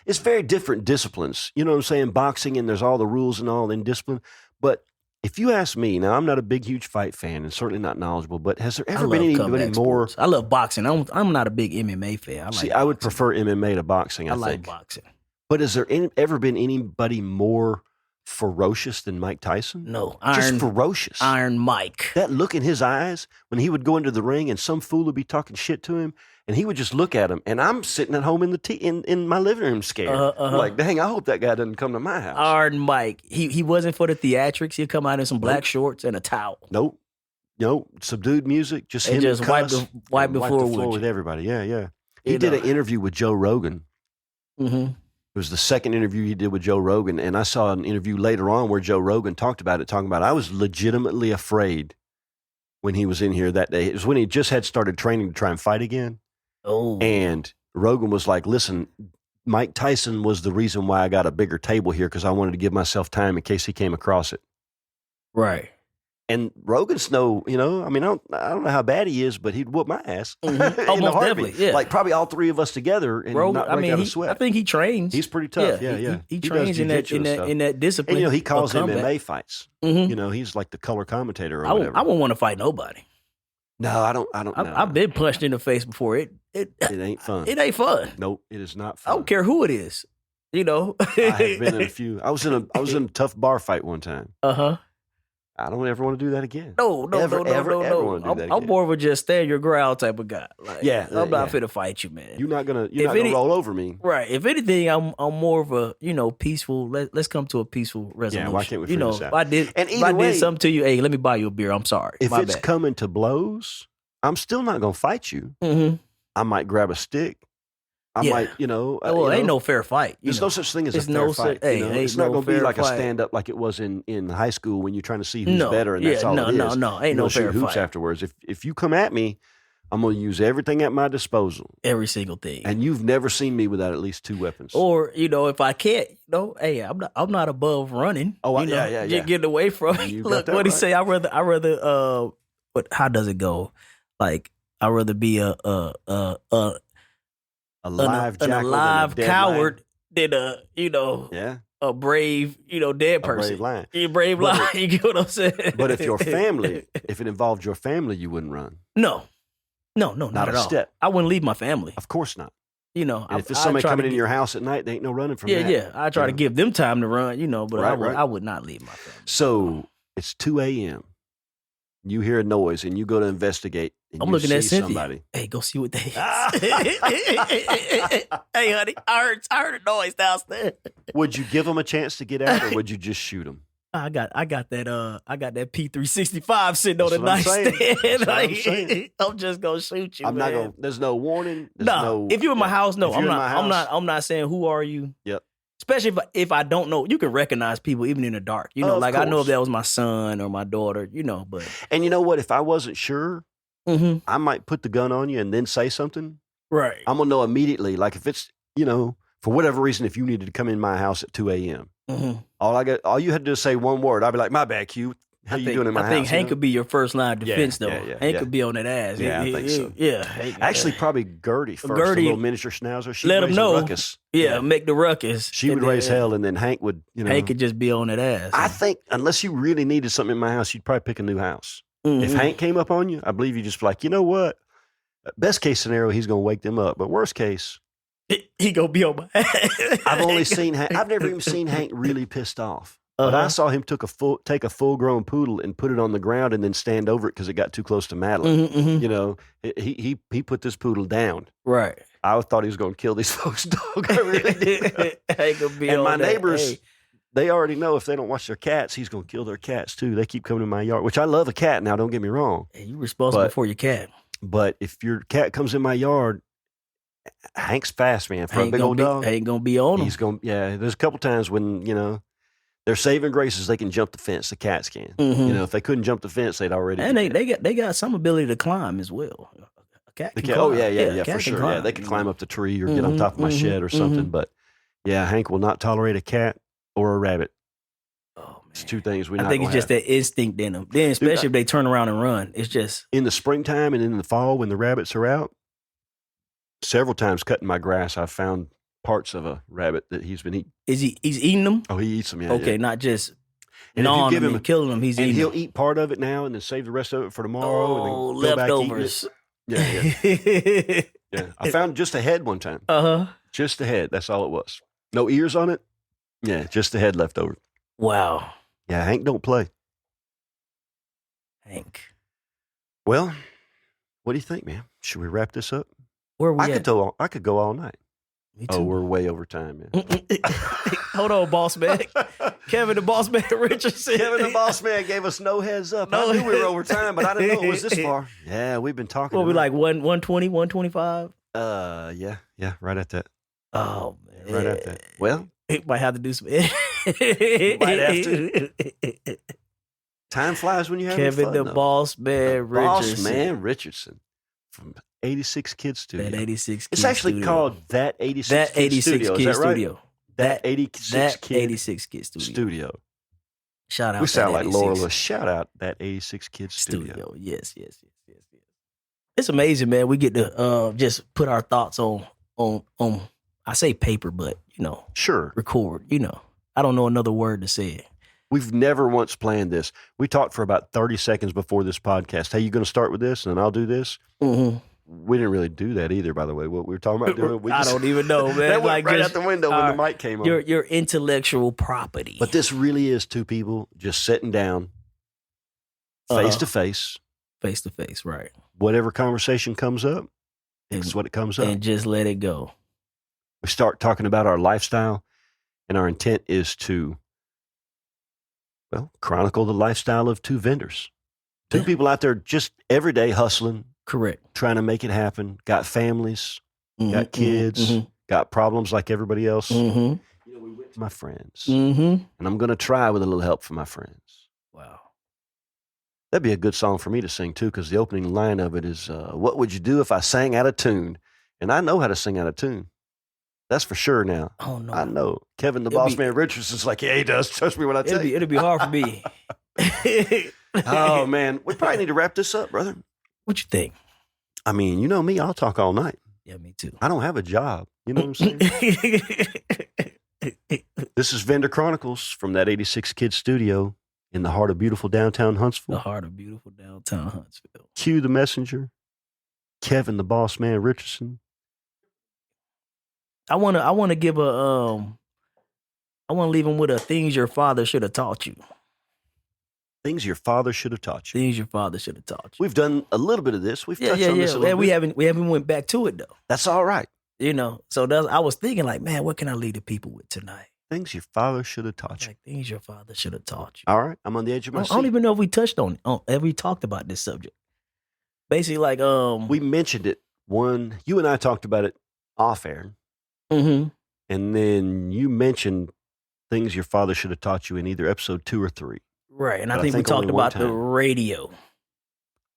Speaker 1: It's very different disciplines. You know what I'm saying? Boxing, and there's all the rules and all in discipline. But if you ask me, now I'm not a big, huge fight fan and certainly not knowledgeable, but has there ever been anybody more...
Speaker 2: I love boxing. I'm not a big MMA fan.
Speaker 1: I would prefer MMA to boxing, I think.
Speaker 2: like boxing.
Speaker 1: But has there ever been anybody more ferocious than Mike Tyson?
Speaker 2: No.
Speaker 1: Just ferocious.
Speaker 2: Iron Mike.
Speaker 1: That look in his eyes when he would go into the ring and some fool would be talking shit to him and he would just look at him and I'm sitting at home in my living room scared. Like, dang, I hope that guy doesn't come to my house.
Speaker 2: Iron Mike. He wasn't for the theatrics. He'd come out in some black shorts and a towel.
Speaker 1: Nope. Subdued music. Just him
Speaker 2: just wipe the floor
Speaker 1: with everybody. Yeah. He did an interview with Joe Rogan.
Speaker 2: Mm-hmm.
Speaker 1: It was the second interview he did with Joe Rogan, and I saw an interview later on where Joe Rogan talking about I was legitimately afraid when he was in here that day. It was when he just had started training to try and fight again.
Speaker 2: Oh.
Speaker 1: And Rogan was like, listen, Mike Tyson was the reason why I got a bigger table here because I wanted to give myself time in case he came across it.
Speaker 2: Right.
Speaker 1: And Rogan's I don't know how bad he is, but he'd whoop my ass.
Speaker 2: Mm-hmm. Oh, most definitely, yeah.
Speaker 1: Like probably all three of us together and not break out a sweat.
Speaker 2: I think he trains.
Speaker 1: He's pretty tough, yeah.
Speaker 2: He trains in that discipline.
Speaker 1: And, he calls MMA fights.
Speaker 2: Mm-hmm.
Speaker 1: He's like the color commentator or whatever.
Speaker 2: I wouldn't want to fight nobody.
Speaker 1: No, I don't know.
Speaker 2: I've been punched in the face before. It
Speaker 1: ain't fun.
Speaker 2: It ain't fun.
Speaker 1: Nope, it is not fun.
Speaker 2: I don't care who it is.
Speaker 1: I have been in a few. I was in a tough bar fight one time.
Speaker 2: Uh-huh.
Speaker 1: I don't ever want to do that again.
Speaker 2: No. I'm more of a just stand your ground type of guy. Like, I'm not finna fight you, man.
Speaker 1: You're not gonna roll over me.
Speaker 2: Right. If anything, I'm more of a peaceful. Let's come to a peaceful resolution.
Speaker 1: Yeah. Why can't we figure this out?
Speaker 2: If I did something to you, hey, let me buy you a beer. I'm sorry.
Speaker 1: If it's coming to blows, I'm still not gonna fight you.
Speaker 2: Mm-hmm.
Speaker 1: I might grab a stick. I might,
Speaker 2: ain't no fair fight.
Speaker 1: There's no such thing as a fair fight. It's not going to be like a stand-up like it was in high school when you're trying to see who's better, and that's all it is.
Speaker 2: No, ain't no fair
Speaker 1: shoot hoops
Speaker 2: fight.
Speaker 1: afterwards. If you come at me, I'm going to use everything at my disposal.
Speaker 2: Every single thing.
Speaker 1: And you've never seen me without at least 2 weapons.
Speaker 2: Or, if I can't, hey, I'm not above running.
Speaker 1: Oh,
Speaker 2: yeah. Getting away from it. Look, what he say? I rather but how does it go? Like, I'd rather be a
Speaker 1: live
Speaker 2: coward than a brave, dead person.
Speaker 1: A brave lion.
Speaker 2: A brave lion, you get what I'm saying?
Speaker 1: But if if it involved your family, you wouldn't run.
Speaker 2: No, not at all.
Speaker 1: Step.
Speaker 2: I wouldn't leave my family.
Speaker 1: Of course not.
Speaker 2: And
Speaker 1: if there's somebody coming in your house at night, they ain't no running from that.
Speaker 2: Yeah. I try to give them time to run, but I would not leave my family.
Speaker 1: So it's 2 a.m. You hear a noise and you go to investigate. And
Speaker 2: I'm looking at Cynthia.
Speaker 1: Somebody.
Speaker 2: Hey, go see what they is. Hey, honey, I heard a noise downstairs.
Speaker 1: Would you give them a chance to get out, or would you just shoot them?
Speaker 2: I got that P365 sitting on the nightstand. I'm just gonna shoot you.
Speaker 1: Not gonna. There's no warning.
Speaker 2: If you're in my house, no. I'm not saying who are you.
Speaker 1: Yep.
Speaker 2: Especially if I don't know, you can recognize people even in the dark. I know if that was my son or my daughter. But
Speaker 1: and you know what? If I wasn't sure, I might put the gun on you and then say something.
Speaker 2: Right.
Speaker 1: I'm gonna know immediately. Like if it's for whatever reason, if you needed to come in my house at 2 a.m. All you had to do is say one word. I'd be like, "My bad, Q. How you doing in my house?"
Speaker 2: I think Hank could be your first line of defense, though. Hank could be on that ass.
Speaker 1: Yeah, I think so.
Speaker 2: Yeah.
Speaker 1: Actually, probably Gertie first, the little miniature schnauzer. She'd
Speaker 2: let him know.
Speaker 1: Ruckus.
Speaker 2: Yeah, make the ruckus.
Speaker 1: She would raise hell, and then Hank would,
Speaker 2: Hank could just be on that ass.
Speaker 1: I think unless you really needed something in my house, you'd probably pick a new house. If Hank came up on you, I believe you just be like, you know what? Best case scenario, he's going to wake them up. But worst case,
Speaker 2: he going to be on my ass.
Speaker 1: I've never even seen Hank really pissed off. But I saw him take a full-grown poodle and put it on the ground and then stand over it because it got too close to Madeline. He put this poodle down.
Speaker 2: Right.
Speaker 1: I thought he was going to kill these folks' dog. I really did. And my neighbors, they already know if they don't watch their cats, he's going to kill their cats too. They keep coming to my yard, which I love a cat now, don't get me wrong.
Speaker 2: Hey, you're responsible for your cat.
Speaker 1: But if your cat comes in my yard, Hank's fast, man. For a big old dog.
Speaker 2: Ain't going to be on him.
Speaker 1: There's a couple times when, they're saving graces. They can jump the fence. The cats can. If they couldn't jump the fence, they'd already.
Speaker 2: And they got some ability to climb as well. A cat can climb.
Speaker 1: Oh yeah, for sure. Yeah, they can climb up the tree or get on top of my shed or something. But yeah, Hank will not tolerate a cat or a rabbit.
Speaker 2: Oh man,
Speaker 1: it's 2 things we.
Speaker 2: I think it's just that instinct in them. Then, especially if they turn around and run, it's just
Speaker 1: in the springtime and in the fall when the rabbits are out. Several times cutting my grass, I've found parts of a rabbit that he's been eating.
Speaker 2: He's eating them?
Speaker 1: Oh, he eats them, yeah.
Speaker 2: Okay, not just gnawing them and killing them. He's eating
Speaker 1: he'll
Speaker 2: them.
Speaker 1: Eat part of it now and then save the rest of it for tomorrow.
Speaker 2: Oh,
Speaker 1: and then
Speaker 2: leftovers.
Speaker 1: Yeah. I found just a head one time. Just a head. That's all it was. No ears on it. Yeah, just the head left over.
Speaker 2: Wow.
Speaker 1: Yeah, Hank don't play.
Speaker 2: Hank.
Speaker 1: Well, what do you think, man? Should we wrap this up?
Speaker 2: Where are we
Speaker 1: I could go all night. Oh, we're way over time, man.
Speaker 2: Hold on, boss man. Kevin the boss man Richardson.
Speaker 1: Kevin the boss man gave us no heads up. I knew we were over time, but I didn't know it was this far. Yeah, we've been talking.
Speaker 2: What, we like 120, 125?
Speaker 1: Yeah, right at that.
Speaker 2: Oh, man.
Speaker 1: Right at that. Well,
Speaker 2: it might have to do some
Speaker 1: might have to. Time flies when you have
Speaker 2: Kevin
Speaker 1: fun,
Speaker 2: the
Speaker 1: though.
Speaker 2: Boss Man Richardson.
Speaker 1: Boss Man Richardson from 86 Kid Studio.
Speaker 2: That 86 Kid
Speaker 1: It's actually
Speaker 2: Studio.
Speaker 1: called That 86 Kid Studio.
Speaker 2: Kid
Speaker 1: Is that right?
Speaker 2: Studio.
Speaker 1: That 86 Kid
Speaker 2: Studio. Shout out.
Speaker 1: We sound like Laura. Shout out That 86 Kid Studio.
Speaker 2: Yes. It's amazing, man. We get to just put our thoughts on I say paper, but
Speaker 1: Sure.
Speaker 2: record. I don't know another word to say it.
Speaker 1: We've never once planned this. We talked for about 30 seconds before this podcast. Hey, you going to start with this and then I'll do this?
Speaker 2: Mm-hmm.
Speaker 1: We didn't really do that either, by the way. What we were talking about doing.
Speaker 2: I don't even know, man.
Speaker 1: That went right out the window when the mic came on.
Speaker 2: Your intellectual property.
Speaker 1: But this really is 2 people just sitting down, face to face.
Speaker 2: Face to face, right.
Speaker 1: Whatever conversation comes up, it's what it comes up.
Speaker 2: And just let it go.
Speaker 1: We start talking about our lifestyle, and our intent is to, chronicle the lifestyle of 2 vendors. 2 people out there just every day hustling.
Speaker 2: Correct.
Speaker 1: Trying to make it happen. Got families, got kids, got problems like everybody else. We went to my friends. And I'm going to try with a little help from my friends.
Speaker 2: Wow.
Speaker 1: That'd be a good song for me to sing too, because the opening line of it is, "What would you do if I sang out of tune?" And I know how to sing out of tune. That's for sure now.
Speaker 2: Oh no,
Speaker 1: I know. Kevin the Boss Man Richardson's like, yeah, he does. Trust me when I tell you.
Speaker 2: It'll be hard for me.
Speaker 1: Oh man, we probably need to wrap this up, brother.
Speaker 2: What you think?
Speaker 1: I mean, you know me, I'll talk all night.
Speaker 2: Yeah, me too.
Speaker 1: I don't have a job. You know what I'm saying? This is Vendor Chronicles from that 86 Kids studio in the heart of beautiful downtown Huntsville.
Speaker 2: The heart of beautiful downtown Huntsville.
Speaker 1: Cue the messenger, Kevin the Boss Man Richardson.
Speaker 2: I wanna give a I wanna leave him with a things your father should have taught you.
Speaker 1: Things your father should have taught you.
Speaker 2: Things your father should have taught you.
Speaker 1: We've done a little bit of this. We've touched on this a little bit.
Speaker 2: We haven't went back to it though.
Speaker 1: That's all right.
Speaker 2: You know, so I was thinking like, man, what can I leave the people with tonight?
Speaker 1: Things your father should have taught you.
Speaker 2: Like things your father should have taught you.
Speaker 1: All right, I'm on the edge of my seat.
Speaker 2: I don't even know if we touched on it. Have we talked about this subject? Basically, like
Speaker 1: we mentioned it. You and I talked about it off air,
Speaker 2: mm-hmm.
Speaker 1: and then you mentioned things your father should have taught you in either episode 2 or 3.
Speaker 2: Right, and I think we talked about the radio.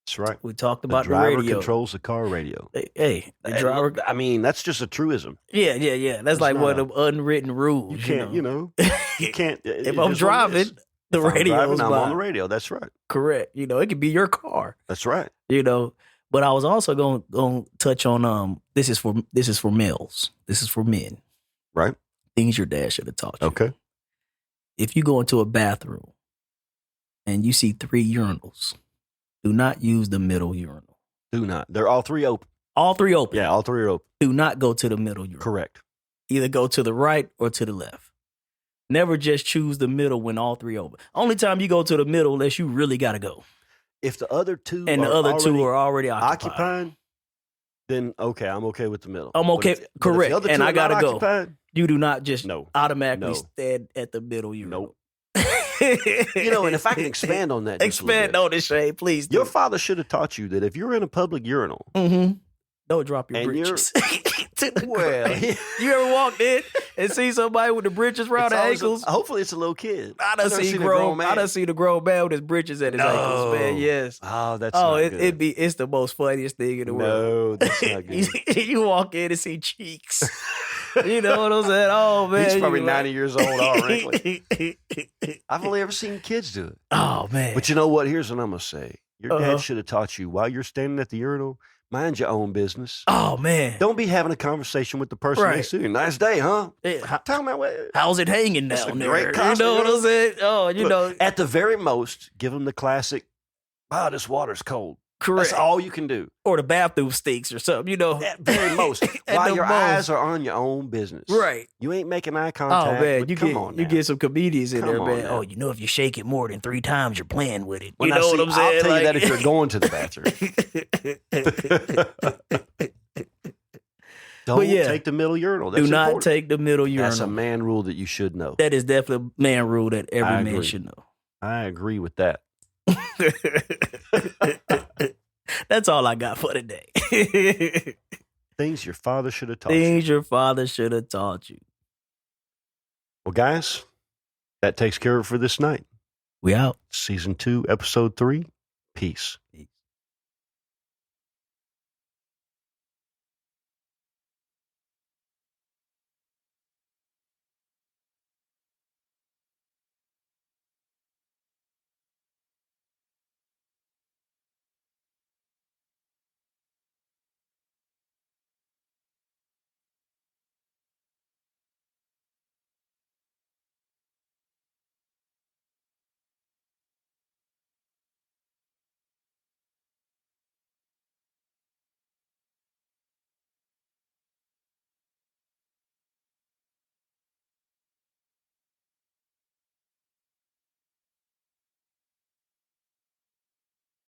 Speaker 1: That's right.
Speaker 2: We talked about the
Speaker 1: driver
Speaker 2: radio.
Speaker 1: Controls the car radio.
Speaker 2: Hey, the driver.
Speaker 1: I mean, that's just a truism.
Speaker 2: Yeah. That's like one of the unwritten rules.
Speaker 1: You can't, you can't.
Speaker 2: If I'm driving, the radio's
Speaker 1: I'm on the radio. That's right.
Speaker 2: Correct. You know, it could be your car.
Speaker 1: That's right.
Speaker 2: You know, but I was also going to touch on this is for males. This is for men.
Speaker 1: Right.
Speaker 2: Things your dad should have taught you.
Speaker 1: Okay.
Speaker 2: If you go into a bathroom and you see 3 urinals, do not use the middle urinal.
Speaker 1: Do not. They're all 3 open.
Speaker 2: All 3 open.
Speaker 1: Yeah, all 3 are open.
Speaker 2: Do not go to the middle urinal.
Speaker 1: Correct.
Speaker 2: Either go to the right or to the left. Never just choose the middle when all 3 open. Only time you go to the middle unless you really got to go.
Speaker 1: If the other 2
Speaker 2: and the other 2 are already occupied,
Speaker 1: then okay, I'm okay with the middle.
Speaker 2: I'm okay. Correct. And I got to go. You do not just
Speaker 1: No.
Speaker 2: automatically stand at the middle urinal.
Speaker 1: Nope. You know, and if I can expand on that.
Speaker 2: Expand on this, Shay, please do.
Speaker 1: Your father should have taught you that if you're in a public urinal.
Speaker 2: Mm-hmm. Don't drop your
Speaker 1: and
Speaker 2: britches. To the
Speaker 1: Well,
Speaker 2: ground. You ever walked in and see somebody with the britches around their ankles?
Speaker 1: Hopefully it's a little kid.
Speaker 2: I done seen a grown man with his britches at his ankles, man. Yes.
Speaker 1: Oh, that's not good.
Speaker 2: It's the most funniest thing in the world.
Speaker 1: No, that's not good.
Speaker 2: You walk in and see cheeks. You know what I'm saying? Oh, man.
Speaker 1: He's probably 90 years old already. I've only ever seen kids do it.
Speaker 2: Oh, man.
Speaker 1: But you know what? Here's what I'm going to say. Your dad should have taught you while you're standing at the urinal, mind your own business.
Speaker 2: Oh, man.
Speaker 1: Don't be having a conversation with the person next to you. Nice day, huh? Talking about
Speaker 2: how's it hanging down there?
Speaker 1: Great costume,
Speaker 2: you know what I'm saying? Oh, you know.
Speaker 1: At the very most, give them the classic, wow, this water's cold.
Speaker 2: Correct.
Speaker 1: That's all you can do.
Speaker 2: Or the bathroom stinks or something, you know.
Speaker 1: At very most. While your eyes are on your own business.
Speaker 2: Right.
Speaker 1: You ain't making eye contact.
Speaker 2: Oh, man. You get some comedians in there, man.
Speaker 1: Now.
Speaker 2: Oh, you know, if you shake it more than 3 times, you're playing with it.
Speaker 1: Well,
Speaker 2: you know what I'm saying?
Speaker 1: I'll tell you that if you're going to the bathroom. Don't take the middle urinal. That's
Speaker 2: do not
Speaker 1: important.
Speaker 2: take the middle urinal.
Speaker 1: That's a man rule that you should know.
Speaker 2: That is definitely a man rule that every man should know.
Speaker 1: I agree with that.
Speaker 2: That's all I got for today.
Speaker 1: Things your father should have taught you.
Speaker 2: Things your father should have taught you.
Speaker 1: Well, guys, that takes care of it for this night.
Speaker 2: We out.
Speaker 1: Season 2, episode 3. Peace.